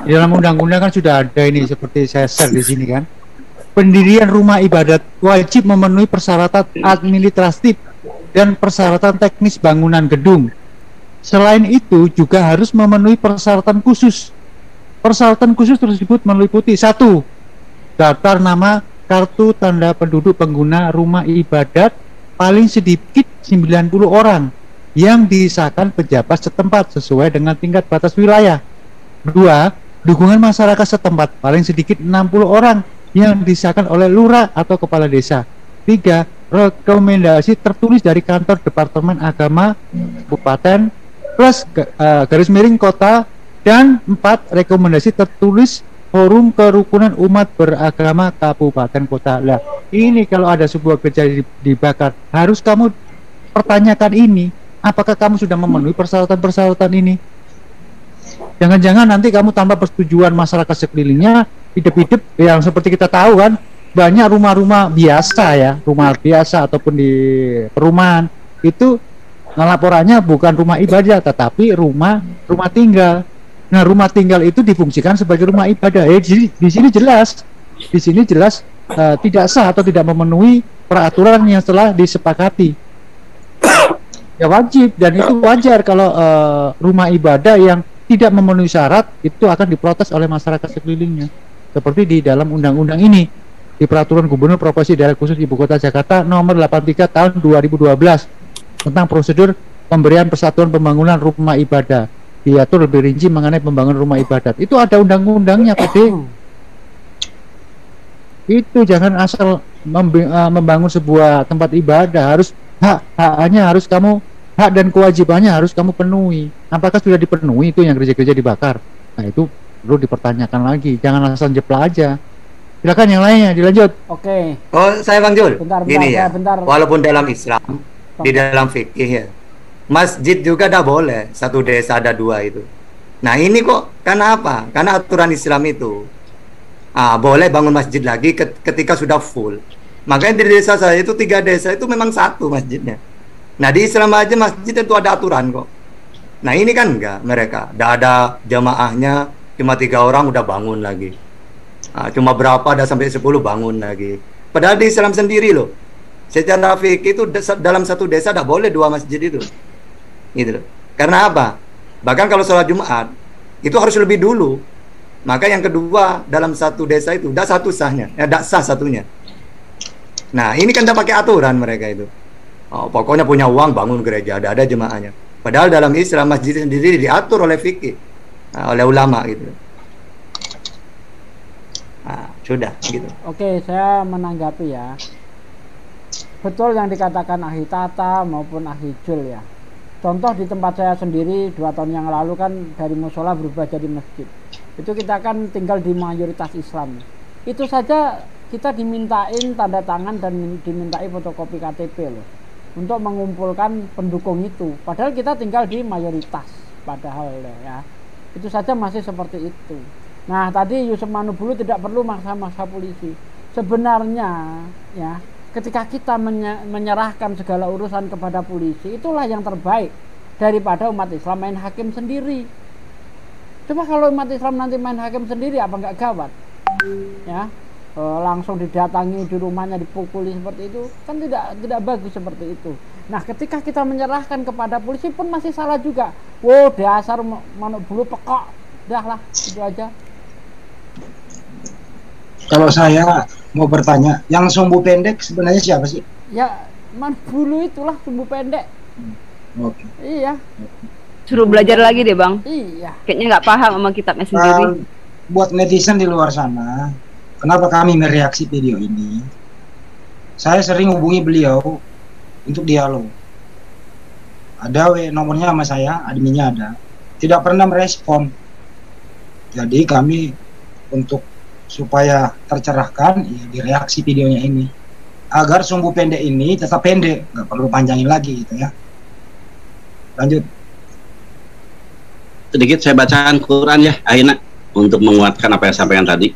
Di dalam undang-undang kan sudah ada ini, seperti saya share di sini kan. Pendirian rumah ibadat wajib memenuhi persyaratan administratif dan persyaratan teknis bangunan gedung. Selain itu juga harus memenuhi persyaratan khusus. Persyaratan khusus tersebut meliputi: 1. Daftar nama kartu tanda penduduk pengguna rumah ibadat paling sedikit 90 orang yang disahkan pejabat setempat sesuai dengan tingkat batas wilayah. 2. Dukungan masyarakat setempat paling sedikit 60 orang yang disahkan oleh lurah atau kepala desa. 3. Rekomendasi tertulis dari kantor Departemen Agama Kabupaten plus garis miring kota. Dan 4. Rekomendasi tertulis Forum Kerukunan Umat Beragama Kabupaten Kota. Lah, ini kalau ada sebuah gereja dibakar, harus kamu pertanyakan ini, apakah kamu sudah memenuhi persyaratan-persyaratan ini? Jangan-jangan nanti kamu tanpa persetujuan masyarakat sekelilingnya, hidup-hidup yang seperti kita tahu kan, banyak rumah-rumah biasa ya, rumah biasa ataupun di perumahan itu laporannya bukan rumah ibadah tetapi rumah tinggal. Nah, rumah tinggal itu difungsikan sebagai rumah ibadah. Di sini jelas tidak sah atau tidak memenuhi peraturan yang telah disepakati. Ya wajib, dan itu wajar kalau rumah ibadah yang tidak memenuhi syarat itu akan diprotes oleh masyarakat sekelilingnya. Seperti di dalam undang-undang ini, di Peraturan Gubernur Provinsi Daerah Khusus Ibu Kota Jakarta Nomor 83 Tahun 2012 tentang prosedur pemberian persatuan pembangunan rumah ibadah. Diatur lebih rinci mengenai pembangunan rumah ibadat. Itu ada undang-undangnya, Pak. Itu jangan asal membangun sebuah tempat ibadah, harus hak-haknya harus kamu, hak dan kewajibannya harus kamu penuhi. Apakah sudah dipenuhi itu yang gereja-gereja dibakar? Nah, itu perlu dipertanyakan lagi. Jangan asal jepla aja. Silakan yang lainnya dilanjut. Oke. Oh, saya Bang Jul. Bentar, Gini ya. bentar. Walaupun dalam Islam, di dalam fikih ya, masjid juga dah boleh, satu desa ada 2 itu. Nah, ini kok karena apa? Karena aturan Islam itu boleh bangun masjid lagi ketika sudah full. Makanya di desa saya itu 3 desa itu memang satu masjidnya. Nah, di Islam aja masjid itu ada aturan kok. Nah, ini kan enggak, mereka udah ada jamaahnya, cuma 3 orang udah bangun lagi. Cuma berapa ada sampai 10 bangun lagi. Padahal di Islam sendiri loh, secara fikih itu dalam satu desa udah boleh 2 masjid itu. Gitu loh. Karena apa? Bahkan kalau sholat Jumat itu harus lebih dulu. Maka yang kedua dalam satu desa itu udah satu sahnya, tidak sah satunya. Nah, ini kan udah pakai aturan mereka itu. Pokoknya punya uang bangun gereja, ada jemaahnya. Padahal dalam Islam masjid sendiri diatur oleh fikih, oleh ulama gitu. Nah, sudah gitu. Oke, saya menanggapi ya. Betul yang dikatakan Ahli Tata maupun Ahli Jul ya. Contoh di tempat saya sendiri 2 tahun yang lalu kan dari musola berubah jadi masjid. Itu kita kan tinggal di mayoritas Islam. Itu saja kita dimintain tanda tangan dan dimintai fotokopi KTP loh, untuk mengumpulkan pendukung itu. Padahal kita tinggal di mayoritas. Padahal ya, itu saja masih seperti itu. Nah, tadi Yusuf Manubulu tidak perlu maksa-maksa polisi. Sebenarnya ya, ketika kita menyerahkan segala urusan kepada polisi, itulah yang terbaik daripada umat Islam main hakim sendiri. Coba kalau umat Islam nanti main hakim sendiri, apa nggak gawat? ya, langsung didatangi di rumahnya, dipukuli seperti itu, kan tidak bagus seperti itu. Nah, ketika kita menyerahkan kepada polisi pun masih salah juga. Wow, dasar manuk bulu pekok, dah lah, itu aja. Kalau saya mau bertanya, yang sumbu pendek sebenarnya siapa sih? Ya, manuk bulu itulah sumbu pendek. Oke. Iya. Suruh belajar lagi deh, Bang. Iya. Kayaknya nggak paham sama kitabnya sendiri. Buat netizen di luar sana, kenapa kami mereaksi video ini? Saya sering hubungi beliau untuk dialog. Ada nomornya sama saya, adminnya ada. Tidak pernah merespon. Jadi kami untuk supaya tercerahkan, ya direaksi videonya ini. Agar sumbu pendek ini tetap pendek, nggak perlu panjangin lagi gitu ya. Lanjut. Sedikit saya bacaan Quran ya, Aina, untuk menguatkan apa yang sampaikan tadi.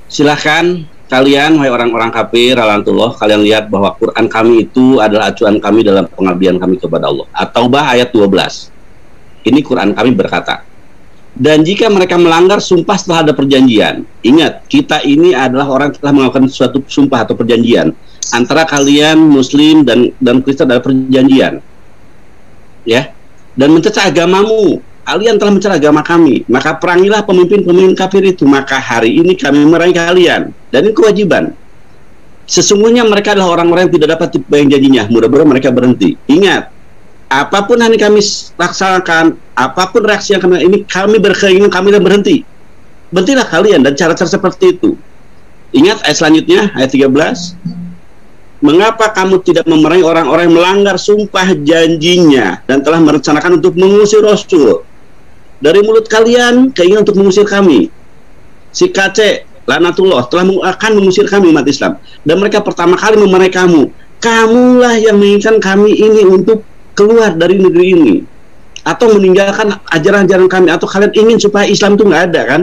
Silahkan kalian, wahai orang-orang kafir, alantullah, kalian lihat bahwa Quran kami itu adalah acuan kami dalam pengabdian kami kepada Allah. At-Taubah ayat 12. Ini Quran kami berkata, dan jika mereka melanggar sumpah setelah ada perjanjian, ingat, kita ini adalah orang yang telah melakukan suatu sumpah atau perjanjian antara kalian Muslim dan Kristen, ada perjanjian, ya, dan mencela agamamu, kalian telah mencela agama kami, maka perangilah pemimpin-pemimpin kafir itu, maka hari ini kami memerangi kalian, dan ini kewajiban. Sesungguhnya mereka adalah orang-orang yang tidak dapat dibayang janjinya, mudah-mudahan mereka berhenti. Ingat, apapun yang kami laksanakan, apapun reaksi yang kami berkeinginan, kami akan berhenti. Berhentilah kalian, dan cara-cara seperti itu. Ingat ayat selanjutnya, ayat 13. Mengapa kamu tidak memerangi orang-orang yang melanggar sumpah janjinya dan telah merencanakan untuk mengusir Rasul? Dari mulut kalian keinginan untuk mengusir kami. Si Kace, laknatullah, telah akan mengusir kami umat Islam. Dan mereka pertama kali memerangi kamu. Kamulah yang menginginkan kami ini untuk keluar dari negeri ini, atau meninggalkan ajaran-ajaran kami, atau kalian ingin supaya Islam itu nggak ada kan?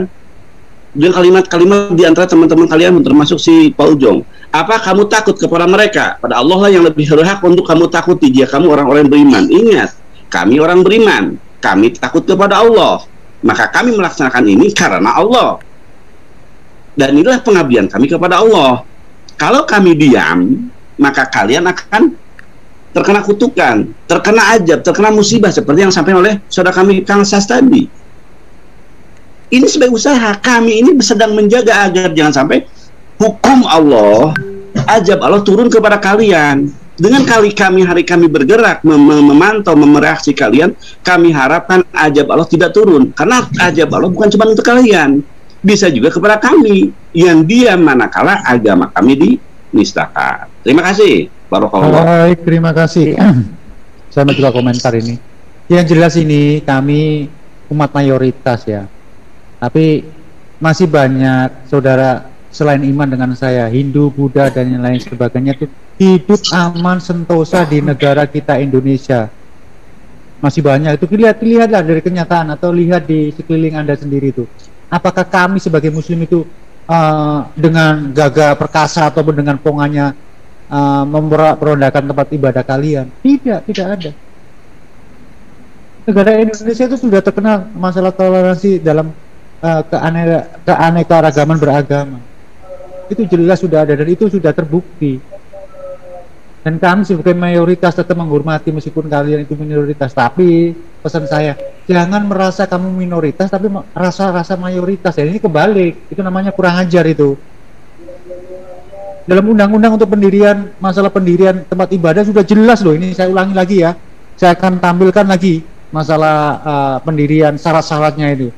Dengan kalimat-kalimat di antara teman-teman kalian, termasuk si Pak Ujong. Apa kamu takut kepada mereka? Pada Allah lah yang lebih berhak untuk kamu takuti, jika kamu orang-orang beriman. Ingat, kami orang beriman, kami takut kepada Allah, maka kami melaksanakan ini karena Allah. Dan inilah pengabdian kami kepada Allah. Kalau kami diam, maka kalian akan terkena kutukan, terkena ajab, terkena musibah seperti yang disampaikan oleh saudara kami Kang Sas tadi. Ini sebagai usaha, kami ini sedang menjaga agar jangan sampai hukum Allah, ajab Allah turun kepada kalian. Dengan hari kami bergerak, memantau, mereaksi kalian, kami harapkan ajab Allah tidak turun. Karena ajab Allah bukan cuma untuk kalian, bisa juga kepada kami yang diam manakala agama kami dinistakan. Terima kasih. Baik, terima kasih. Saya mau juga komentar ini. Yang jelas ini kami umat mayoritas ya. Tapi masih banyak saudara selain iman dengan saya, Hindu, Buddha dan yang lain sebagainya itu hidup aman sentosa di negara kita Indonesia. Masih banyak itu, lihatlah dari kenyataan atau lihat di sekeliling Anda sendiri itu. Apakah kami sebagai muslim itu dengan gagah perkasa ataupun dengan pongannya memperondakan tempat ibadah kalian? Tidak ada. Negara Indonesia itu sudah terkenal masalah toleransi dalam keanekaragaman beragama. Itu jelas sudah ada dan itu sudah terbukti. Dan kami sebagai mayoritas tetap menghormati meskipun kalian itu minoritas. Tapi pesan saya, jangan merasa kamu minoritas tapi rasa mayoritas. Ya, ini kebalik. Itu namanya kurang ajar itu. Dalam undang-undang untuk masalah pendirian tempat ibadah sudah jelas loh. Ini saya ulangi lagi ya. Saya akan tampilkan lagi masalah pendirian, syarat-syaratnya itu.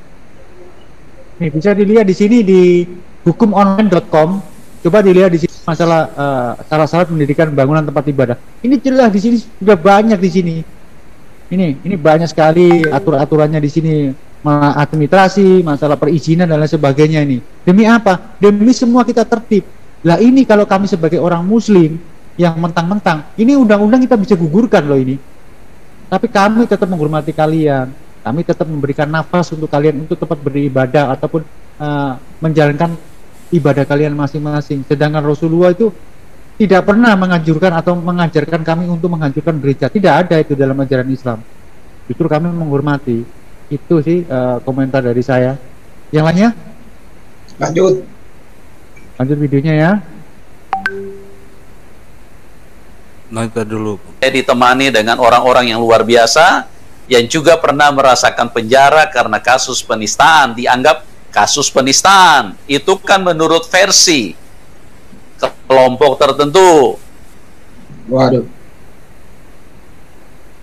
Nih, bisa dilihat di sini di hukumonline.com. Coba dilihat di sini masalah syarat-syarat mendirikan bangunan tempat ibadah. Ini jelas di sini sudah banyak di sini. Ini banyak sekali aturannya di sini, administrasi, masalah perizinan dan lain sebagainya ini. Demi apa? Demi semua kita tertib. Lah ini kalau kami sebagai orang muslim yang mentang-mentang, ini undang-undang kita bisa gugurkan loh ini. Tapi kami tetap menghormati kalian. Kami tetap memberikan nafas untuk kalian untuk tempat beribadah ataupun menjalankan ibadah kalian masing-masing. Sedangkan Rasulullah itu tidak pernah menganjurkan atau mengajarkan kami untuk menghancurkan gereja. Tidak ada itu dalam ajaran Islam. Justru kami menghormati. Itu sih komentar dari saya. Yang lainnya? Lanjut. Lanjut videonya ya. Nanti dulu. Saya ditemani dengan orang-orang yang luar biasa yang juga pernah merasakan penjara karena kasus penistaan. Dianggap kasus penistaan itu kan menurut versi kelompok tertentu. Waduh.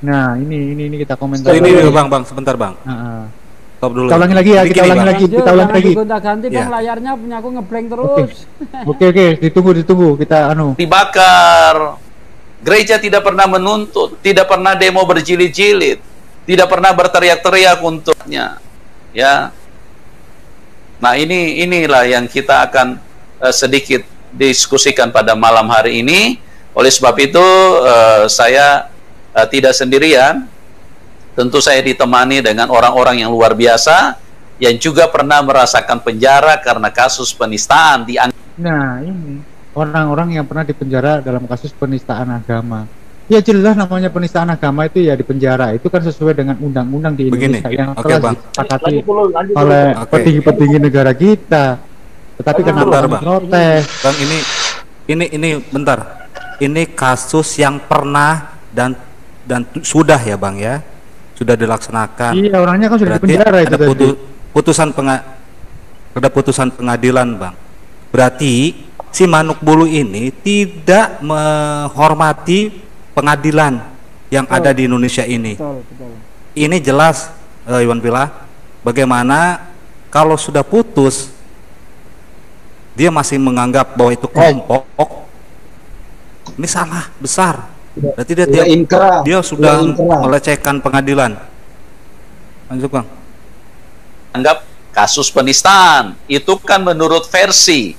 Nah, ini kita komentar. Ini Bang, sebentar Bang. Stop dulu. Kita ulangi lagi ya, kita ulangi lagi. Ganti dong layarnya, punya aku ngeblank terus. Oke, ditunggu. Kita dibakar. Gereja tidak pernah menuntut, tidak pernah demo berjilid-jilid, tidak pernah berteriak-teriak untuknya. Ya. Nah, inilah yang kita akan sedikit diskusikan pada malam hari ini. Oleh sebab itu saya tidak sendirian. Tentu saya ditemani dengan orang-orang yang luar biasa yang juga pernah merasakan penjara karena kasus penistaan. Nah, ini orang-orang yang pernah dipenjara dalam kasus penistaan agama. Ya jelas namanya penistaan agama itu ya dipenjara. Itu kan sesuai dengan undang-undang di Indonesia yang telah disepakati oleh petinggi-petinggi negara kita. Tetapi kenapa protes? Bang, ini bentar. Ini kasus yang pernah dan sudah ya Bang ya. Sudah dilaksanakan. Iya, orangnya kan sudah dipenjara itu tadi. Ada putusan pengadilan Bang. Berarti si Manuk Bulu ini tidak menghormati pengadilan yang ada di Indonesia ini. Betul. Ini jelas Iwan Villa, bagaimana kalau sudah putus dia masih menganggap bahwa itu kelompok. Ini salah besar. Berarti dia sudah melecehkan pengadilan. Lanjut Bang. Anggap kasus penistaan itu kan menurut versi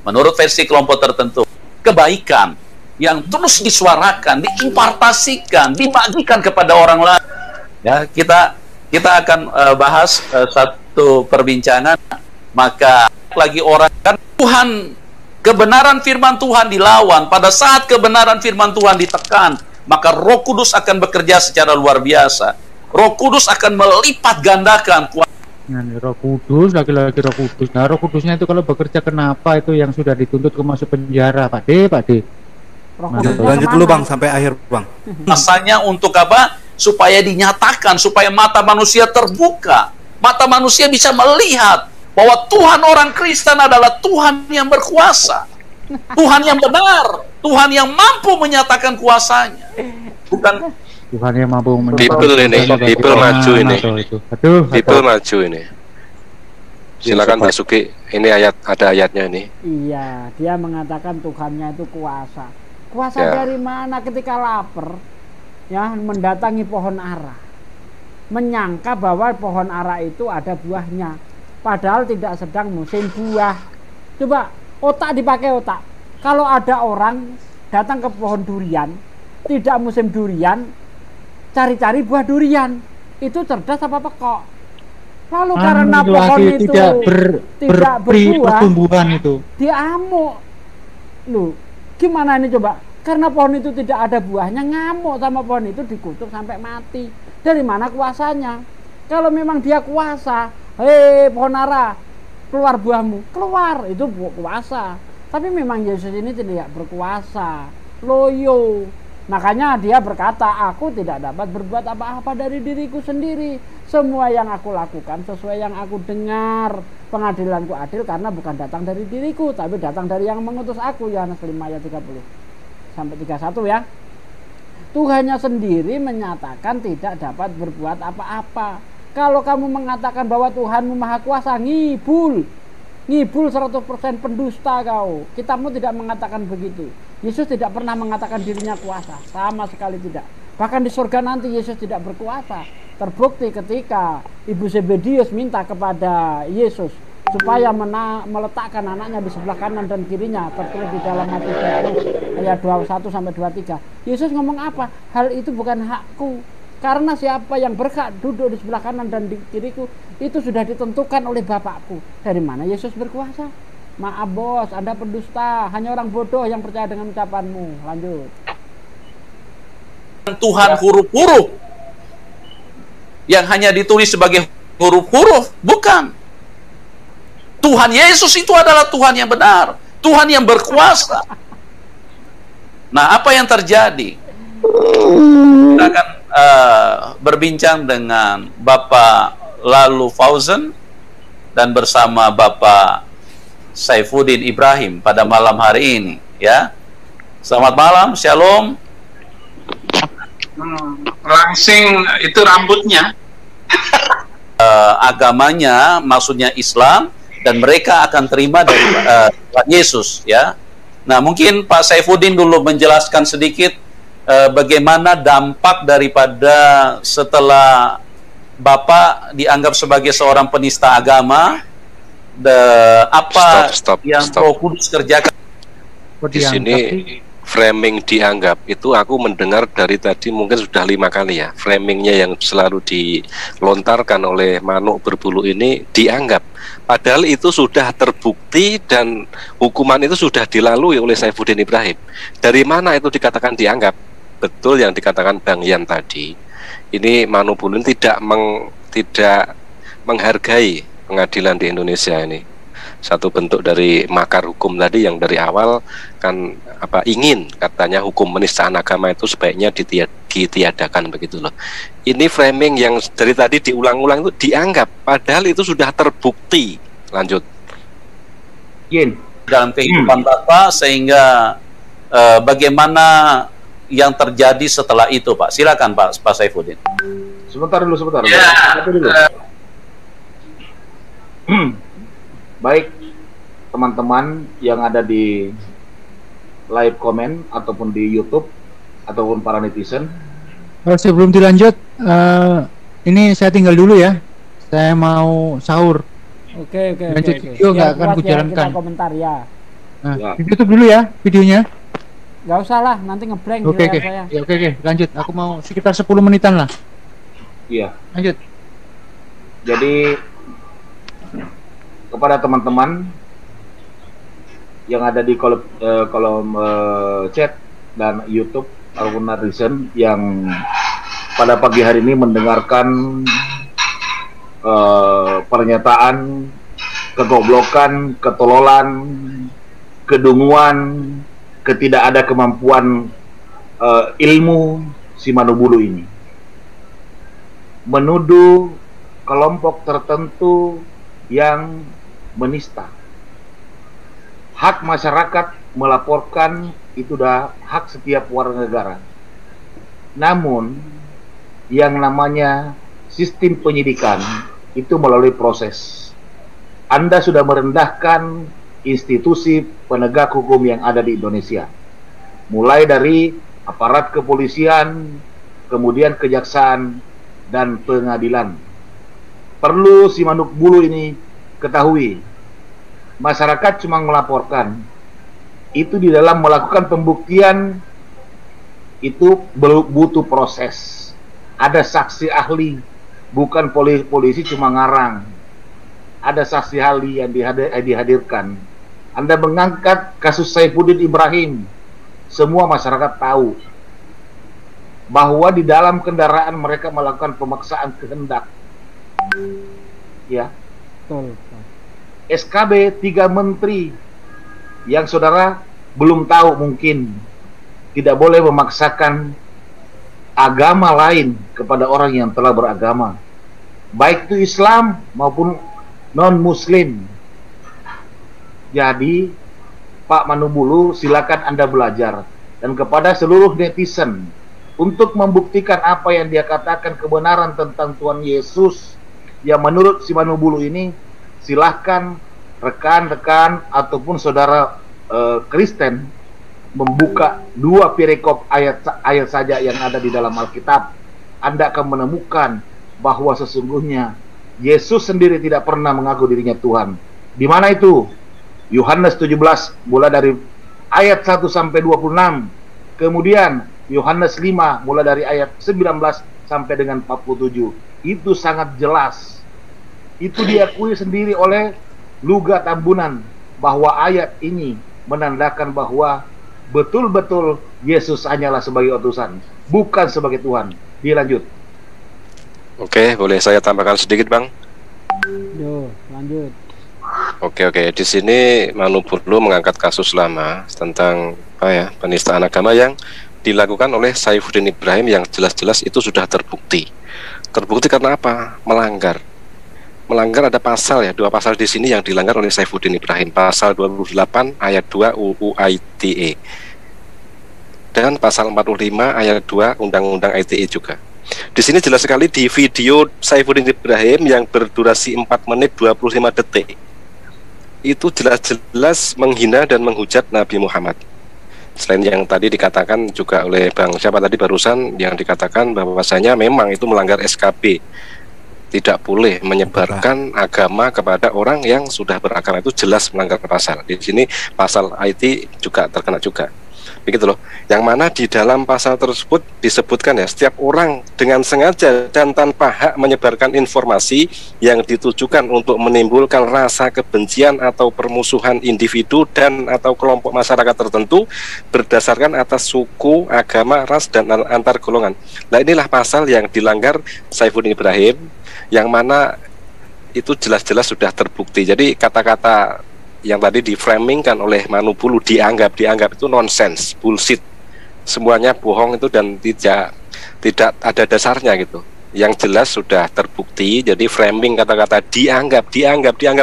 menurut versi kelompok tertentu. Kebaikan yang terus disuarakan, diimpartasikan, dibagikan kepada orang lain. Ya, kita akan bahas satu perbincangan. Maka lagi orang kan Tuhan, kebenaran firman Tuhan dilawan. Pada saat kebenaran firman Tuhan ditekan, maka Roh Kudus akan bekerja secara luar biasa. Roh Kudus akan melipat gandakan kuasa. Roh Kudus, lagi-lagi Roh Kudus. Nah, Roh Kudusnya itu kalau bekerja kenapa itu yang sudah dituntut ke masuk penjara, Pak D? Lanjut dulu Bang sampai akhir Bang. Masanya untuk apa? Supaya dinyatakan, supaya mata manusia terbuka, mata manusia bisa melihat bahwa Tuhan orang Kristen adalah Tuhan yang berkuasa, Tuhan yang benar, Tuhan yang mampu menyatakan kuasanya. Bukan Tuhan yang mampu people maju ini. People maju ini. Silakan Pak Suki, ini ada ayatnya ini. Iya, dia mengatakan Tuhannya itu kuasa. Kuasa dari mana ketika lapar? Ya, mendatangi pohon ara. Menyangka bahwa pohon ara itu ada buahnya. Padahal tidak sedang musim buah. Coba dipakai otak. Kalau ada orang datang ke pohon durian, tidak musim durian, cari-cari buah durian, itu cerdas apa pekok? Lalu karena pohon itu tidak berbuah, itu dia amuk. Loh, gimana ini coba? Karena pohon itu tidak ada buahnya, ngamuk sama pohon itu, dikutuk sampai mati. Dari mana kuasanya? Kalau memang dia kuasa, hei pohon ara, keluar buahmu, keluar, itu kuasa. Tapi memang Yesus ini tidak berkuasa, loyo. Makanya dia berkata, aku tidak dapat berbuat apa-apa dari diriku sendiri. Semua yang aku lakukan sesuai yang aku dengar. Pengadilanku adil karena bukan datang dari diriku, tapi datang dari yang mengutus aku. Yohanes 5 ayat 30 sampai 31 ya. Tuhannya sendiri menyatakan tidak dapat berbuat apa-apa. Kalau kamu mengatakan bahwa Tuhanmu maha kuasa, ngibul 100% pendusta kau. Kitabmu tidak mengatakan begitu. Yesus tidak pernah mengatakan dirinya kuasa, sama sekali tidak. Bahkan di surga nanti Yesus tidak berkuasa. Terbukti ketika Ibu Zebedius minta kepada Yesus supaya meletakkan anaknya di sebelah kanan dan kirinya, tertulis di dalam Matius ayat 21 sampai 23. Yesus ngomong apa? Hal itu bukan hakku. Karena siapa yang berhak duduk di sebelah kanan dan di kiriku itu sudah ditentukan oleh Bapakku. Dari mana Yesus berkuasa? Maaf bos, Anda pendusta. Hanya orang bodoh yang percaya dengan ucapanmu. Lanjut. Tuhan huruf-huruf yang hanya ditulis sebagai huruf-huruf, bukan. Tuhan Yesus itu adalah Tuhan yang benar, Tuhan yang berkuasa. Nah, apa yang terjadi? Kita akan berbincang dengan Bapak Lalu Fauzan dan bersama Bapak Saifuddin Ibrahim pada malam hari ini, ya. Selamat malam, shalom. Langsing itu rambutnya. Agamanya maksudnya Islam, dan mereka akan terima dari Tuhan Yesus, ya. Nah, mungkin Pak Saifuddin dulu menjelaskan sedikit bagaimana dampak daripada setelah Bapak dianggap sebagai seorang penista agama, apa yang Roh Kudus kerjakan di sini. Framing dianggap itu aku mendengar dari tadi mungkin sudah 5 kali ya. Framingnya yang selalu dilontarkan oleh manuk berbulu ini dianggap, padahal itu sudah terbukti dan hukuman itu sudah dilalui oleh Saifuddin Ibrahim. Dari mana itu dikatakan dianggap? Betul yang dikatakan Bang Yan tadi. Ini manuk berbulu tidak menghargai pengadilan di Indonesia ini. Satu bentuk dari makar hukum tadi yang dari awal kan ingin katanya hukum penistaan agama itu sebaiknya ditiadakan begitu loh. Ini framing yang dari tadi diulang-ulang itu dianggap, padahal itu sudah terbukti. Lanjut. Dalam kehidupan Bapak, sehingga bagaimana yang terjadi setelah itu, Pak? Silakan Pak Saifuddin. Sebentar dulu. Ya, baik teman-teman yang ada di live comment ataupun di YouTube ataupun para netizen. Sebelum dilanjut, ini saya tinggal dulu ya. Saya mau sahur. Oke. Video nggak akan kujalankan. Kita komentar ya. Nah, di YouTube dulu ya videonya. Nggak usah lah, nanti ngeblank. Oke. Lanjut. Aku mau sekitar 10 menitan lah. Iya. Lanjut. Jadi kepada teman-teman yang ada di kolom chat dan YouTube ataupun netizen yang pada pagi hari ini mendengarkan pernyataan kegoblokan, ketololan, kedunguan, ketidak ada kemampuan ilmu si Manubulu ini, menuduh kelompok tertentu yang menista. Hak masyarakat melaporkan itu dah hak setiap warga negara. Namun yang namanya sistem penyidikan itu melalui proses. Anda sudah merendahkan institusi penegak hukum yang ada di Indonesia. Mulai dari aparat kepolisian, kemudian kejaksaan dan pengadilan. Perlu si manuk bulu ini ketahui, masyarakat cuma melaporkan, itu di dalam melakukan pembuktian itu butuh proses. Ada saksi ahli, bukan polisi cuma ngarang. Ada saksi ahli yang dihadirkan. Anda mengangkat kasus Saifuddin Ibrahim, semua masyarakat tahu bahwa di dalam kendaraan mereka melakukan pemaksaan kehendak. Ya. SKB 3 menteri yang saudara belum tahu, mungkin tidak boleh memaksakan agama lain kepada orang yang telah beragama, baik itu Islam maupun non-Muslim. Jadi Pak Manubulu, silakan Anda belajar, dan kepada seluruh netizen untuk membuktikan apa yang dia katakan kebenaran tentang Tuhan Yesus yang menurut si Manubulu ini, silahkan rekan-rekan ataupun saudara Kristen membuka 2 perikop ayat saja yang ada di dalam Alkitab. Anda akan menemukan bahwa sesungguhnya Yesus sendiri tidak pernah mengaku dirinya Tuhan. Di mana itu? Yohanes 17 mulai dari ayat 1 sampai 26. Kemudian Yohanes 5 mulai dari ayat 19 sampai dengan 47. Itu sangat jelas. Itu diakui sendiri oleh Luga Tambunan bahwa ayat ini menandakan bahwa betul-betul Yesus hanyalah sebagai utusan, bukan sebagai Tuhan. Dilanjut. Oke, boleh saya tambahkan sedikit, Bang? Yo, lanjut. Oke, di sini Manubulu mengangkat kasus lama tentang apa ya, penistaan agama yang dilakukan oleh Saifuddin Ibrahim yang jelas-jelas itu sudah terbukti. Terbukti karena apa? Melanggar ada pasal ya, 2 pasal di sini yang dilanggar oleh Saifuddin Ibrahim, pasal 28 ayat 2 UU ITE dan pasal 45 ayat 2 Undang-Undang ITE juga. Di sini jelas sekali di video Saifuddin Ibrahim yang berdurasi 4 menit 25 detik itu jelas-jelas menghina dan menghujat Nabi Muhammad. Selain yang tadi dikatakan juga oleh Bang siapa tadi barusan yang dikatakan bahwasanya memang itu melanggar SKB, tidak boleh menyebarkan agama kepada orang yang sudah beragama, itu jelas melanggar pasal. Di sini pasal IT juga terkena juga. Begitu loh. Yang mana di dalam pasal tersebut disebutkan ya, setiap orang dengan sengaja dan tanpa hak menyebarkan informasi yang ditujukan untuk menimbulkan rasa kebencian atau permusuhan individu dan atau kelompok masyarakat tertentu berdasarkan atas suku, agama, ras dan antar golongan. Nah, inilah pasal yang dilanggar Saifuddin Ibrahim, yang mana itu jelas-jelas sudah terbukti. Jadi kata-kata yang tadi diframingkan oleh Manubulu dianggap itu nonsens, bullshit, semuanya bohong itu dan tidak ada dasarnya gitu. Yang jelas sudah terbukti. Jadi framing kata-kata dianggap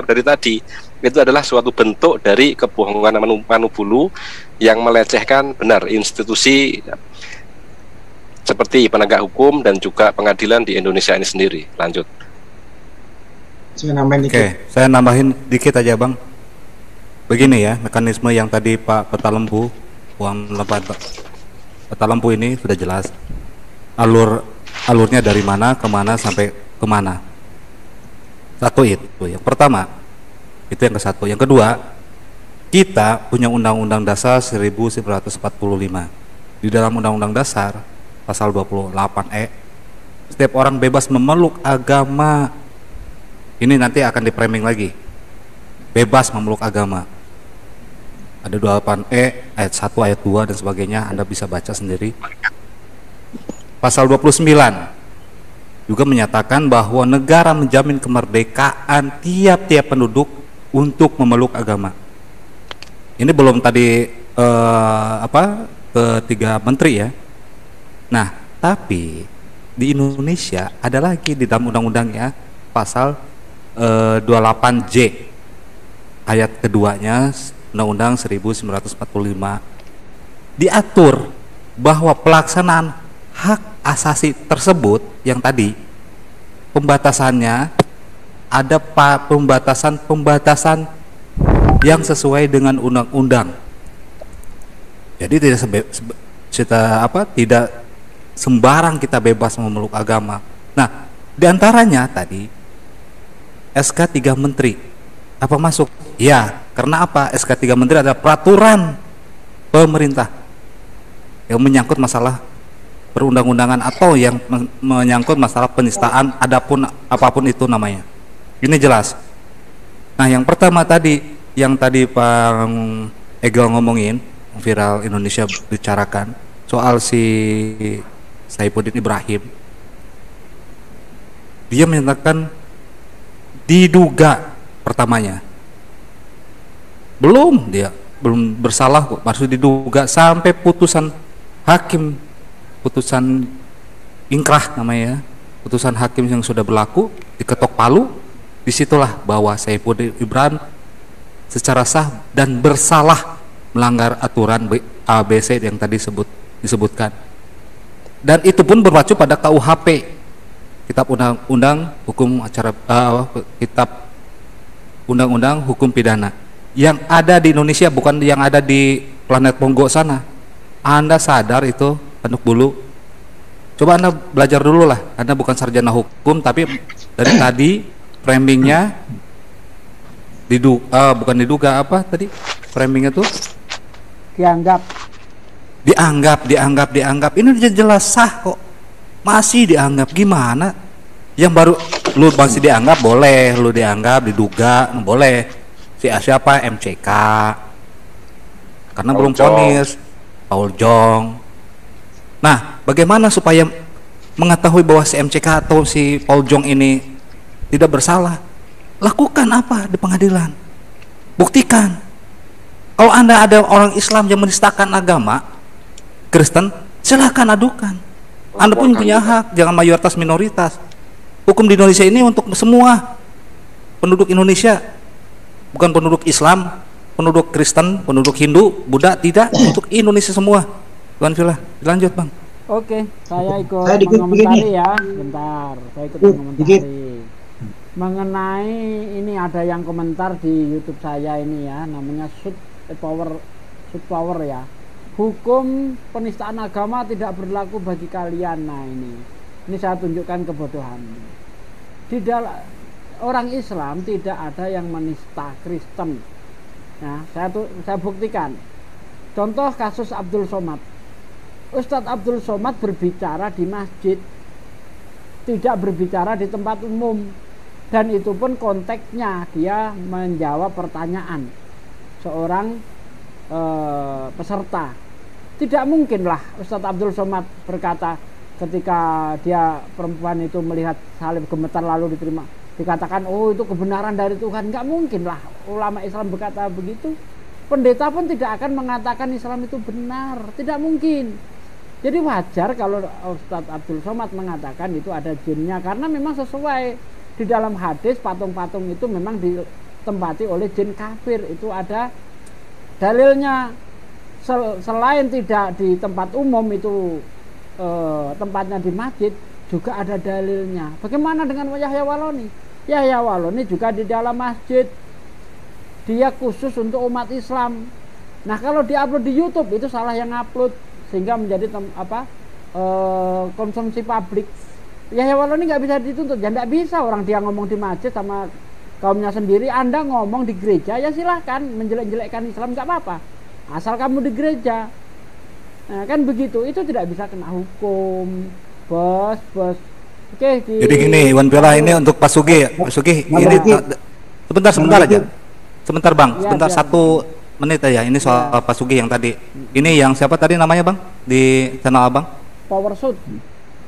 dari tadi itu adalah suatu bentuk dari kebohongan Manubulu yang melecehkan benar institusi seperti penegak hukum dan juga pengadilan di Indonesia ini sendiri. Lanjut. Saya nambahin dikit aja Bang. Begini ya, mekanisme yang tadi Pak Petalembu, Petalembu ini sudah jelas. Alurnya dari mana, kemana, sampai kemana. Satu itu, yang pertama. Itu yang ke satu. Yang kedua, kita punya Undang-Undang Dasar 1945. Di dalam Undang-Undang Dasar, pasal 28E, setiap orang bebas memeluk agama. Ini nanti akan di-framing lagi. Bebas memeluk agama. Ada 28E ayat 1 ayat 2 dan sebagainya, Anda bisa baca sendiri. Pasal 29 juga menyatakan bahwa negara menjamin kemerdekaan tiap-tiap penduduk untuk memeluk agama. Ini belum tadi ketiga menteri ya. Nah, tapi di Indonesia ada lagi di dalam undang-undangnya pasal 28J ayat keduanya Undang-Undang 1945 diatur bahwa pelaksanaan hak asasi tersebut yang tadi pembatasannya ada pembatasan yang sesuai dengan undang-undang. Jadi tidak sembarang kita bebas memeluk agama. Nah, diantaranya tadi SK 3 Menteri apa masuk? Ya, karena apa? SK 3 Menteri adalah peraturan pemerintah yang menyangkut masalah perundang-undangan atau yang menyangkut masalah penistaan, apapun itu namanya. Ini jelas. Nah, yang pertama tadi, yang tadi Pak Egel ngomongin, viral Indonesia bicarakan soal si Saifuddin Ibrahim. Dia menyatakan diduga pertamanya belum bersalah kok, maksud diduga sampai putusan hakim, putusan ingkrah namanya, putusan hakim yang sudah berlaku diketok palu, disitulah bahwa Saifuddin Ibrahim secara sah dan bersalah melanggar aturan ABC yang tadi disebutkan, dan itu pun berpacu pada KUHP, Kitab Undang-Undang Hukum Acara Kitab Undang-Undang Hukum Pidana yang ada di Indonesia, bukan yang ada di planet Pongo sana. Anda sadar itu, Anduk Bulu? Coba Anda belajar dulu lah. Anda bukan sarjana hukum, tapi dari tadi framingnya bukan diduga apa tadi? Framingnya tuh dianggap. Ini jelas sah kok. Masih dianggap gimana? Yang baru lu masih dianggap boleh, lu dianggap diduga boleh. Siapa MCK karena belum vonis, Paul Jong. Nah, bagaimana supaya mengetahui bahwa si MCK atau si Paul Jong ini tidak bersalah? lakukan apa di pengadilan, buktikan. Kalau Anda ada orang Islam yang menistakan agama Kristen, silahkan adukan. Anda pun punya hak, jangan mayoritas minoritas. Hukum di Indonesia ini untuk semua penduduk Indonesia, bukan penduduk Islam, penduduk Kristen, penduduk Hindu, Buddha, tidak, untuk Indonesia semua. Tuan Villa, dilanjut Bang. Oke, saya ikut mengomentari ya. Bentar, saya ikut mengomentari. Mengenai ini ada yang komentar di YouTube saya ini ya, namanya Shoot Power ya. Hukum penistaan agama tidak berlaku bagi kalian. Nah ini saya tunjukkan kebodohan. Di dalam orang Islam tidak ada yang menista Kristen. Nah, saya buktikan. Contoh kasus Abdul Somad. Ustadz Abdul Somad berbicara di masjid, tidak berbicara di tempat umum, dan itu pun konteksnya dia menjawab pertanyaan seorang peserta. Tidak mungkinlah Ustadz Abdul Somad berkata ketika dia perempuan itu melihat salib gemetar lalu dikatakan oh itu kebenaran dari Tuhan. Nggak mungkinlah ulama Islam berkata begitu. Pendeta pun tidak akan mengatakan Islam itu benar, tidak mungkin. Jadi wajar kalau Ustadz Abdul Somad mengatakan itu ada jinnya, karena memang sesuai di dalam hadis patung-patung itu memang ditempati oleh jin kafir. Itu ada dalilnya. Selain tidak di tempat umum itu tempatnya di masjid, juga ada dalilnya. Bagaimana dengan Yahya Waloni? Yahya Waloni juga di dalam masjid, dia khusus untuk umat Islam. Nah kalau diupload di YouTube itu salah yang upload, sehingga menjadi konsumsi publik. Yahya Waloni nggak bisa dituntut, ya nggak bisa, orang dia ngomong di masjid sama kaumnya sendiri. Anda ngomong di gereja ya silahkan menjelek-jelekkan Islam, nggak apa-apa, asal kamu di gereja. Nah kan begitu, itu tidak bisa kena hukum, bos. Oke. Jadi gini, Iwan Villa ini untuk Pak Sugi ya. Pak Sugi, ini sebentar aja. Sebentar Bang, sebentar 1 menit aja. Ini soal Pak Sugi yang tadi. Ini yang siapa tadi namanya Bang di channel Abang? Powershoot.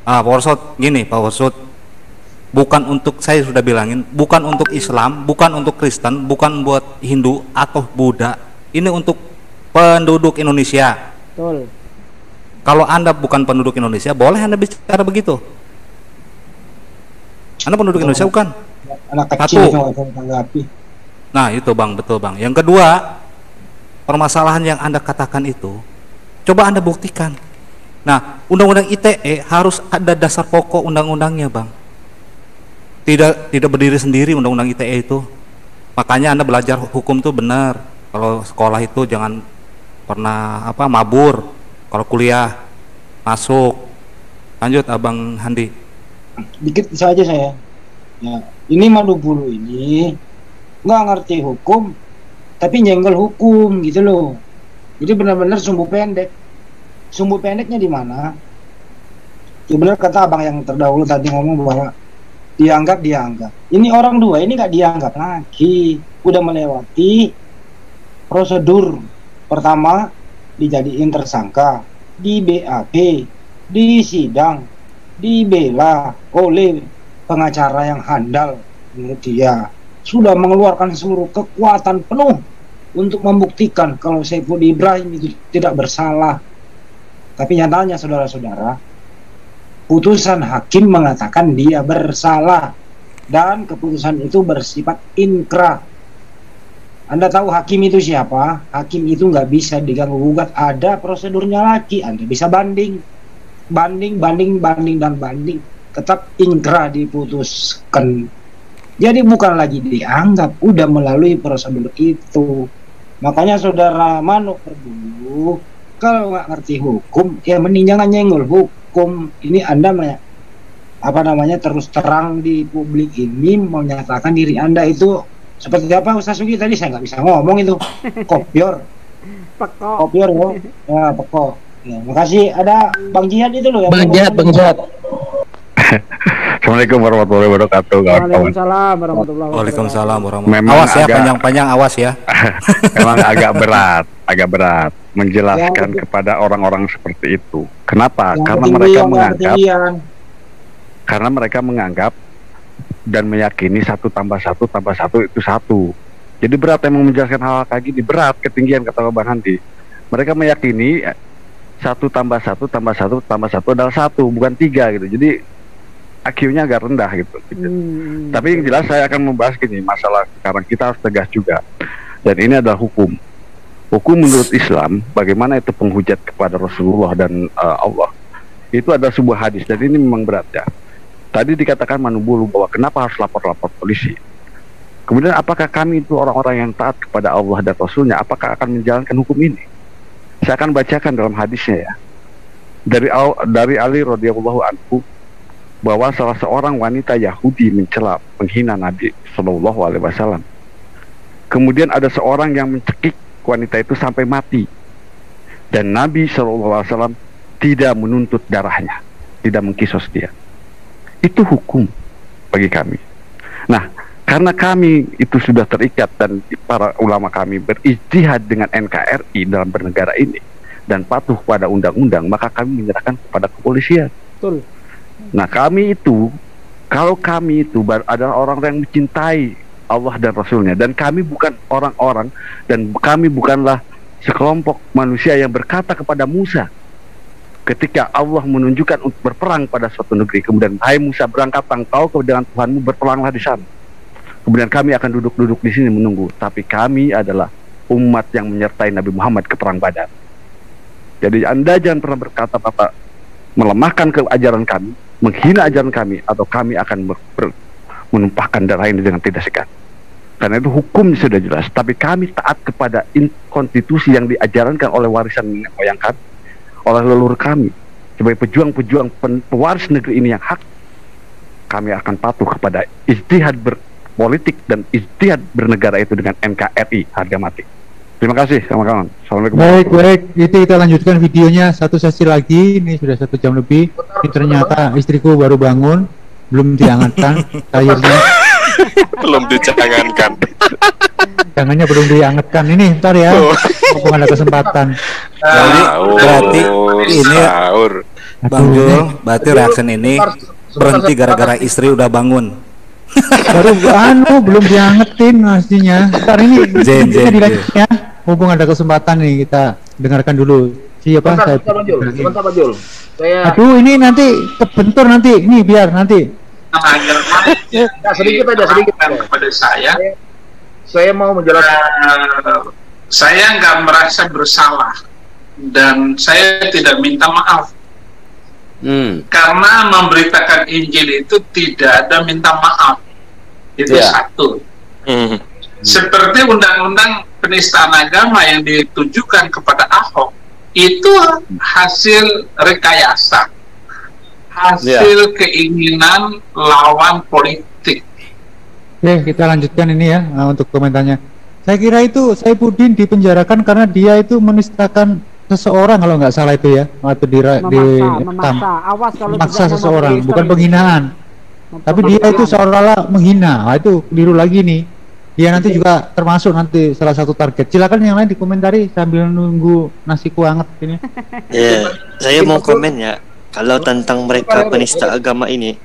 Powershoot. Gini, Powershoot. Bukan untuk, saya sudah bilangin, bukan untuk Islam, bukan untuk Kristen, bukan buat Hindu atau Buddha. Ini untuk penduduk Indonesia. Betul. Kalau Anda bukan penduduk Indonesia, boleh Anda bicara begitu. Anda penduduk Indonesia bukan? Anak kecil itu tanggapi. Nah itu Bang, betul Bang. Yang kedua, permasalahan yang Anda katakan itu, coba Anda buktikan. Nah, undang-undang ITE harus ada dasar pokok undang-undangnya Bang. Tidak berdiri sendiri undang-undang ITE itu. Makanya Anda belajar hukum tuh benar. Kalau sekolah itu jangan pernah mabur. Kalau kuliah masuk. Lanjut Abang Handi. Dikit saja saya. Ya, ini Manubulu ini nggak ngerti hukum, tapi nyenggol hukum gitu loh. Jadi benar-benar sumbu pendek. Sumbu pendeknya di mana? Ya benar kata abang yang terdahulu tadi ngomong bahwa dianggap. Ini orang dua ini nggak dianggap lagi, udah melewati prosedur. Pertama dijadiin tersangka, di BAP, di sidang, dibela oleh pengacara yang handal menurut dia, sudah mengeluarkan seluruh kekuatan penuh untuk membuktikan kalau Saiful Ibrahim itu tidak bersalah. Tapi nyatanya saudara-saudara, putusan hakim mengatakan dia bersalah, dan keputusan itu bersifat inkrah. Anda tahu hakim itu siapa? Hakim itu nggak bisa diganggu gugat, ada prosedurnya lagi. Anda bisa banding, tetap inkrah diputuskan. Jadi bukan lagi dianggap, udah melalui prosedur itu. Makanya saudara Manu dulu, kalau nggak ngerti hukum, ya mending jangan nyenggol hukum. Ini Anda terus terang di publik ini menyatakan diri Anda itu seperti apa Ustaz Sugi tadi, saya nggak bisa ngomong itu. Kopior ya, pekok. Ya, makasih. Ada Bang Jihad itu loh yang Bang Jihad. Assalamualaikum warahmatullahi wabarakatuh. Waalaikumsalam warahmatullahi wabarakatuh. Waalaikumsalam warahmatullahi wabarakatuh. Awas ya, panjang-panjang awas ya. Memang agak berat menjelaskan kepada orang-orang seperti itu. Kenapa? Karena mereka menganggap dan meyakini 1 tambah 1 tambah 1 itu 1. Jadi berat emang menjelaskan hal kayak gini, berat, ketinggian kata Bang Handi. Mereka meyakini 1 tambah 1 tambah 1 tambah 1 adalah 1, bukan 3 gitu. Jadi IQ-nya agak rendah gitu. Tapi yang jelas saya akan membahas gini, masalah sekarang kita harus tegas juga. Dan ini adalah hukum. Hukum menurut Islam, bagaimana itu penghujat kepada Rasulullah dan Allah. Itu adalah sebuah hadis, dan ini memang berat ya. Tadi dikatakan Manubulu bahwa kenapa harus lapor-lapor polisi. Kemudian apakah kami itu orang-orang yang taat kepada Allah dan Rasulnya, apakah akan menjalankan hukum ini? Saya akan bacakan dalam hadisnya ya. Dari Ali radhiyallahu anhu, bahwa salah seorang wanita Yahudi mencela, menghina Nabi Shallallahu Alaihi Wasallam. Kemudian ada seorang yang mencekik wanita itu sampai mati, dan Nabi Shallallahu Alaihi Wasallam tidak menuntut darahnya, tidak mengkisos dia. Itu hukum bagi kami. Nah, karena kami itu sudah terikat dan para ulama kami berijtihad dengan NKRI dalam bernegara ini dan patuh pada undang-undang, maka kami menyerahkan kepada kepolisian. Betul. Nah, kami itu, kalau kami itu adalah orang yang mencintai Allah dan Rasulnya, dan kami bukan orang-orang, dan kami bukanlah sekelompok manusia yang berkata kepada Musa ketika Allah menunjukkan untuk berperang pada suatu negeri, kemudian hai Musa, berangkatlah engkau dengan Tuhanmu, berperanglah di sana. Kemudian kami akan duduk-duduk di sini menunggu. Tapi kami adalah umat yang menyertai Nabi Muhammad ke perang Badar. Jadi Anda jangan pernah berkata-kata melemahkan keajaran kami, menghina ajaran kami, atau kami akan menumpahkan darah ini dengan tidak segan. Karena itu hukum sudah jelas. Tapi kami taat kepada konstitusi yang diajarankan oleh warisan nenek moyang kami, oleh leluhur kami. Sebagai pejuang-pejuang pewaris negeri ini yang hak, kami akan patuh kepada ijtihad politik dan ijtihad bernegara itu dengan NKRI harga mati. Terima kasih kawan-kawan. Assalamualaikum. Baik, itu kita lanjutkan videonya satu sesi lagi. Ini sudah 1 jam lebih. Ini ternyata istriku baru bangun, belum dihangatkan airnya. Belum dijangankan. Jangannya belum dihangatkan. Ini ntar ya. Mumpung ada kesempatan. Jadi berarti ini Bang Jul, berarti reaction ini berhenti gara-gara istri udah bangun. Baru belum diangetin pastinya. Ntar ini ya. Mumpung ada kesempatan nih, kita dengarkan dulu. Siapa? Sebentar Pak Jul. Aduh, ini nanti kebentur nanti. Ini biar nanti. Sedikit kepada saya mau menjelaskan. Saya nggak merasa bersalah dan saya tidak minta maaf. Karena memberitakan Injil itu tidak ada minta maaf. Itu satu. Seperti undang-undang penistaan agama yang ditujukan kepada Ahok, itu hasil rekayasa, hasil keinginan lawan politik. Oke, kita lanjutkan ini ya untuk komentarnya. Saya kira itu Saifuddin dipenjarakan karena dia itu menistakan seseorang, kalau nggak salah itu ya, atau memaksa seseorang, bukan penghinaan. Tapi dia itu seolah-olah menghina. Nah, itu keliru lagi nih. Dia nanti juga termasuk nanti salah satu target. Silakan yang lain dikomentari sambil nunggu nasiku hangat ini. Ya, saya mau komen ya. Kalau tentang mereka penista agama ini.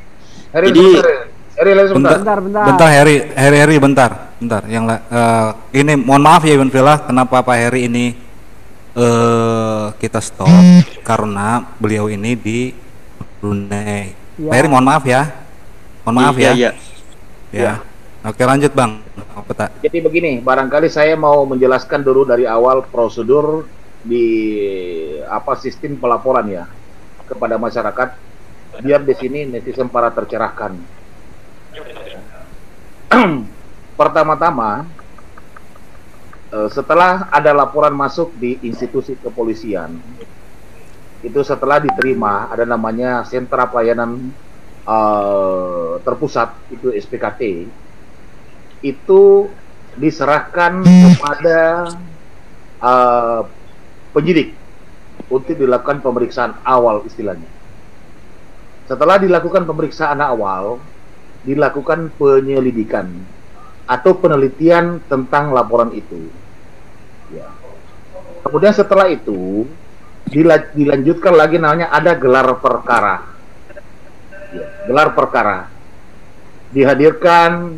Bentar Harry, bentar. Yang ini mohon maaf ya Iwan Villa, kenapa Pak Harry ini kita stop karena beliau ini di Brunei. Pak Harry mohon maaf ya. Mohon maaf ya. Oke, lanjut Bang. Apa tak? Jadi begini, barangkali saya mau menjelaskan dulu dari awal prosedur di sistem pelaporan ya kepada masyarakat, biar di sini netizen para tercerahkan. Pertama-tama, setelah ada laporan masuk di institusi kepolisian, itu setelah diterima ada namanya sentra pelayanan terpusat, itu SPKT, itu diserahkan kepada penyidik untuk dilakukan pemeriksaan awal istilahnya. Setelah dilakukan pemeriksaan awal, dilakukan penyelidikan atau penelitian tentang laporan itu. Ya. Kemudian setelah itu dilanjutkan lagi namanya ada gelar perkara. Ya, gelar perkara. dihadirkan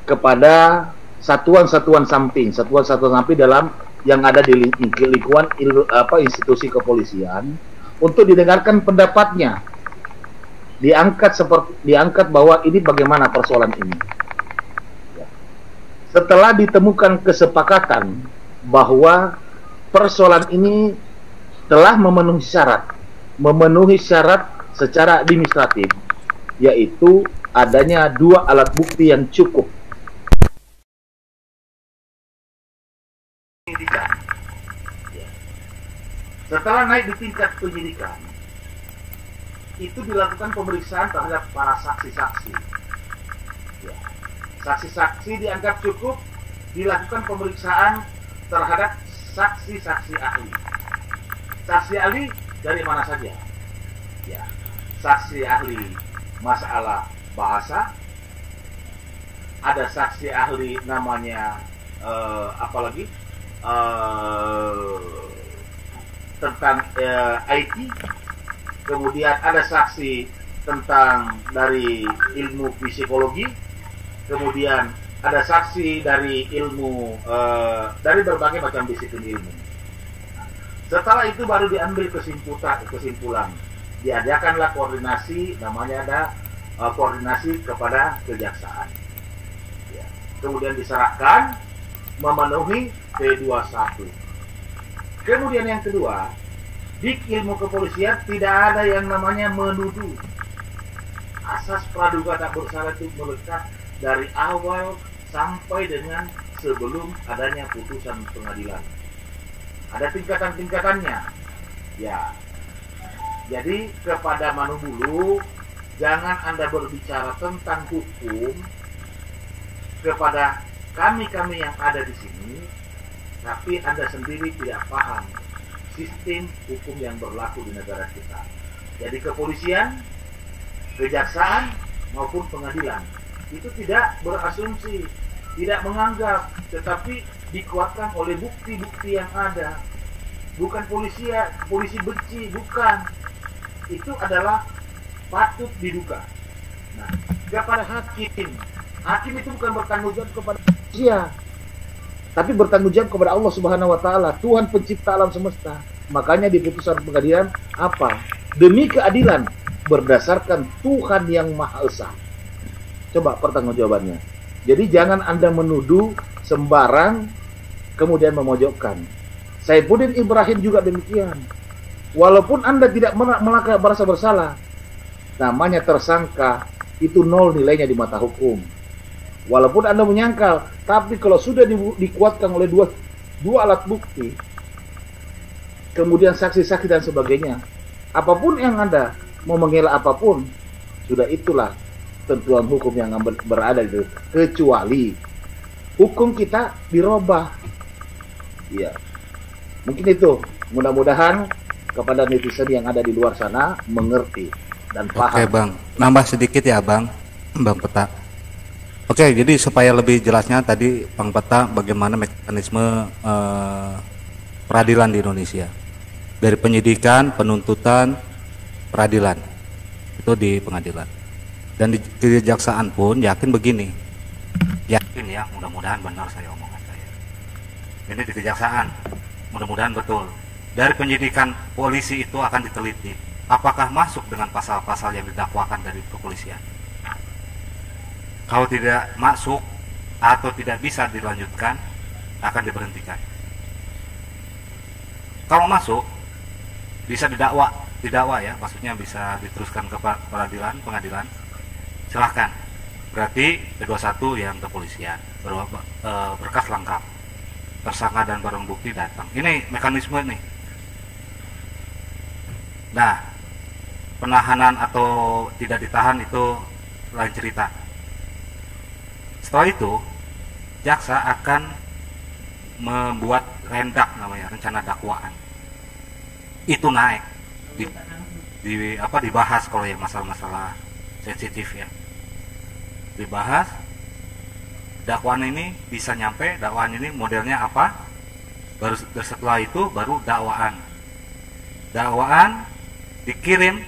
kepada satuan-satuan samping dalam yang ada di lingkungan institusi kepolisian untuk didengarkan pendapatnya, diangkat bahwa ini bagaimana persoalan ini. Setelah ditemukan kesepakatan bahwa persoalan ini telah memenuhi syarat secara administratif, yaitu adanya 2 alat bukti yang cukup. Setelah naik di tingkat penyidikan, itu dilakukan pemeriksaan terhadap para saksi-saksi. Saksi-saksi dianggap cukup, dilakukan pemeriksaan terhadap saksi-saksi ahli. Saksi ahli dari mana saja? Ya, saksi ahli masalah bahasa, ada saksi ahli namanya tentang IT, kemudian ada saksi tentang dari ilmu psikologi, kemudian ada saksi dari ilmu dari berbagai macam disiplin ilmu. Setelah itu baru diambil kesimpulan. Diadakanlah koordinasi, namanya ada koordinasi kepada kejaksaan. Ya. Kemudian diserahkan memenuhi P21. Kemudian yang kedua, di ilmu kepolisian tidak ada yang namanya menuduh. Asas praduga tak bersalah itu melekat dari awal sampai dengan sebelum adanya putusan pengadilan. Ada tingkatan-tingkatannya. Ya. Jadi kepada Manubulu, jangan Anda berbicara tentang hukum kepada kami-kami yang ada di sini, tapi Anda sendiri tidak paham sistem hukum yang berlaku di negara kita. Jadi kepolisian, kejaksaan, maupun pengadilan itu tidak berasumsi, tidak menganggap, tetapi dikuatkan oleh bukti-bukti yang ada. Bukan polisi benci, bukan. Itu adalah patut diduga. Nah, kepada hakim itu bukan bertanggung jawab kepada manusia, tapi bertanggung jawab kepada Allah Subhanahu wa taala, Tuhan pencipta alam semesta. Makanya di putusan pengadilan apa? Demi keadilan berdasarkan Tuhan yang Maha Esa. Coba pertanggungjawabannya. Jadi jangan Anda menuduh sembarang kemudian memojokkan. Saifuddin Ibrahim juga demikian. Walaupun Anda tidak merasa bersalah, namanya tersangka, itu 0 nilainya di mata hukum. Walaupun Anda menyangkal, tapi kalau sudah dikuatkan oleh dua alat bukti, kemudian saksi-saksi dan sebagainya, apapun yang Anda mau mengelak apapun, sudah itulah tentuan hukum yang berada itu. Kecuali hukum kita dirubah. Ya, mungkin itu. Mudah-mudahan kepada netizen yang ada di luar sana mengerti dan paham. Oke Bang, nambah sedikit ya Bang Peta. Oke, jadi supaya lebih jelasnya tadi Bang Peta bagaimana mekanisme peradilan di Indonesia. Dari penyidikan, penuntutan, peradilan. Itu di pengadilan. Dan di kejaksaan pun yakin begini. Yakin ya, mudah-mudahan benar saya omongan saya. Ini di kejaksaan, mudah-mudahan betul. Dari penyidikan polisi itu akan diteliti apakah masuk dengan pasal-pasal yang didakwakan dari kepolisian. Kalau tidak masuk atau tidak bisa dilanjutkan, akan diberhentikan. Kalau masuk, bisa didakwa ya, maksudnya bisa diteruskan ke pengadilan, silahkan. Berarti P21 yang kepolisian, berkas lengkap, tersangka dan barang bukti datang. Ini mekanisme nih. Nah, penahanan atau tidak ditahan itu lain cerita. Setelah itu, jaksa akan membuat rendak namanya, rencana dakwaan. Itu naik dibahas kalau yang masalah-masalah sensitif ya. Dibahas, dakwaan ini bisa nyampe, dakwaan ini modelnya apa? Baru setelah itu baru dakwaan. Dakwaan dikirim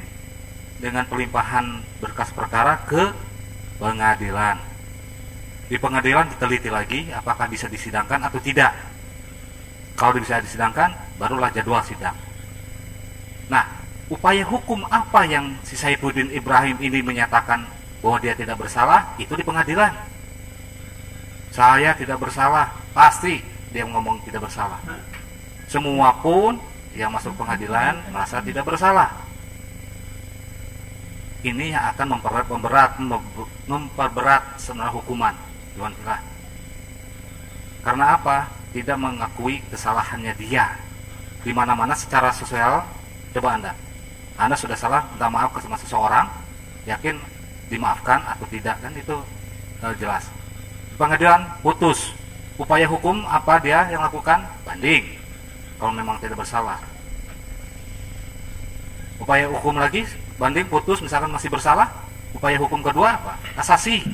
dengan pelimpahan berkas perkara ke pengadilan. Di pengadilan diteliti lagi apakah bisa disidangkan atau tidak. Kalau bisa disidangkan, barulah jadwal sidang. Nah, upaya hukum apa yang si Saifuddin Ibrahim ini menyatakan bahwa dia tidak bersalah, itu di pengadilan. Saya tidak bersalah, pasti dia ngomong tidak bersalah. Semua pun yang masuk pengadilan merasa tidak bersalah. Ini yang akan memperberat sebenarnya hukuman. Karena apa? Tidak mengakui kesalahannya dia. Di mana-mana secara sosial, coba Anda sudah salah, minta maaf ke sama seseorang, yakin dimaafkan atau tidak, kan itu jelas. Pengadilan putus. Upaya hukum apa dia yang lakukan? Banding. Kalau memang tidak bersalah. Upaya hukum lagi, banding, putus, misalkan masih bersalah. Upaya hukum kedua apa? Kasasi.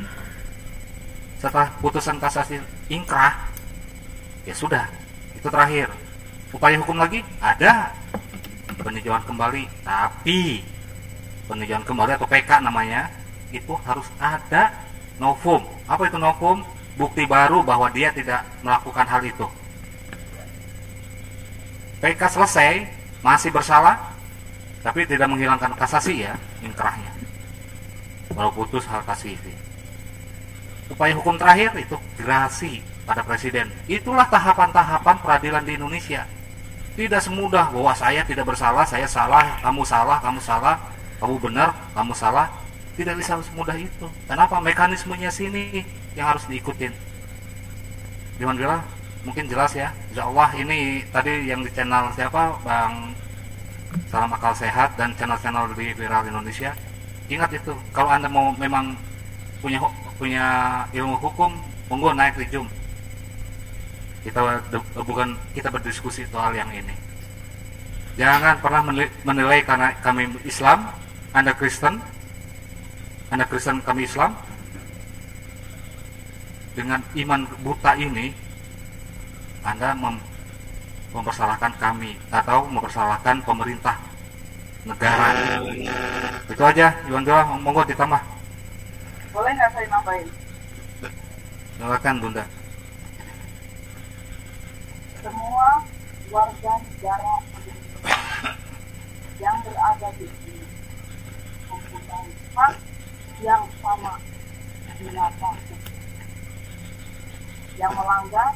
Setelah putusan kasasi ingkrah, ya sudah, itu terakhir. Upaya hukum lagi ada, peninjauan kembali. Tapi peninjauan kembali atau PK namanya, itu harus ada novum. Apa itu novum? Bukti baru bahwa dia tidak melakukan hal itu. PK selesai, masih bersalah, tapi tidak menghilangkan kasasi ya, ingkrahnya. Baru putus hal kasasi. Upaya hukum terakhir itu gerasi pada presiden. Itulah tahapan-tahapan peradilan di Indonesia. Tidak semudah bahwa saya tidak bersalah, saya salah, kamu salah, kamu salah, kamu benar, kamu salah. Tidak bisa semudah itu. Kenapa? Mekanismenya sini yang harus diikutin. Gimana? Mungkin jelas ya. Insya Allah ini tadi yang di channel siapa? Bang Salam Akal Sehat dan channel-channel di Viral Indonesia. Ingat itu. Kalau Anda mau memang punya ilmu hukum, monggo naik di Zoom. Kita berdiskusi soal yang ini. Jangan pernah menilai karena kami Islam, Anda Kristen, kami Islam. Dengan iman buta ini, Anda mempersalahkan kami atau mempersalahkan pemerintah negara. Itu aja, Iwan Doa, monggo ditambah. Boleh nggak saya nambahin? Silakan Bunda. Semua warga negara yang berada di sini mempunyai hak yang sama di mata hukum. Yang melanggar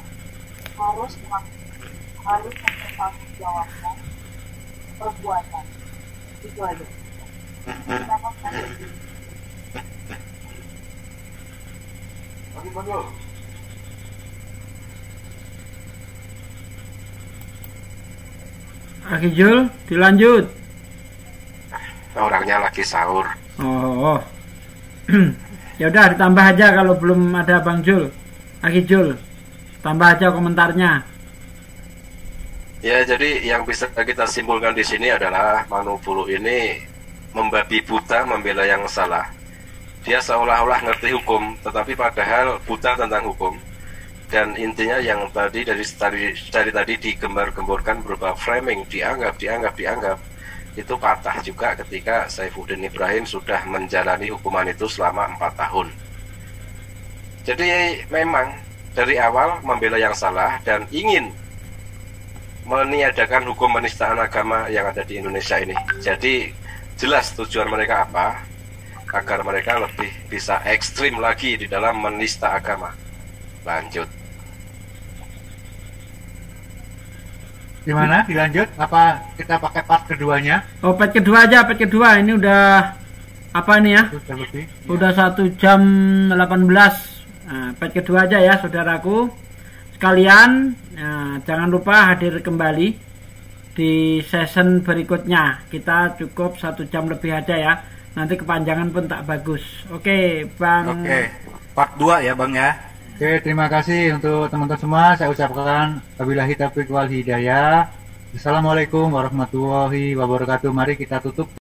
harus mempertanggungjawabkan perbuatan. Itu aja. Aki Jul, dilanjut. Orangnya lagi sahur. Oh. Ya udah ditambah aja kalau belum ada Bang Jul. Aki Jul, tambah aja komentarnya. Ya, jadi yang bisa kita simpulkan di sini adalah Manubulu ini membabi buta membela yang salah. Dia seolah-olah ngerti hukum, tetapi padahal buta tentang hukum. Dan intinya yang tadi dari tadi digembar-gemborkan berupa framing, dianggap, itu patah juga ketika Saifuddin Ibrahim sudah menjalani hukuman itu selama 4 tahun. Jadi memang dari awal membela yang salah dan ingin meniadakan hukum penistaan agama yang ada di Indonesia ini. Jadi jelas tujuan mereka apa, agar mereka lebih bisa ekstrim lagi di dalam menista agama. Lanjut. Gimana? Dilanjut? Apa kita pakai part keduanya? Oh, part kedua aja, part kedua. Ini udah apa nih ya? Udah 1 jam 18. Nah, part kedua aja ya, saudaraku sekalian. Nah, jangan lupa hadir kembali di season berikutnya. Kita cukup 1 jam lebih aja ya. Nanti kepanjangan pun tak bagus. Oke, Bang. Oke, part 2 ya, Bang ya. Oke, terima kasih untuk teman-teman semua. Saya ucapkan wabillahi taufiq wal hidayah. Assalamualaikum warahmatullahi wabarakatuh. Mari kita tutup.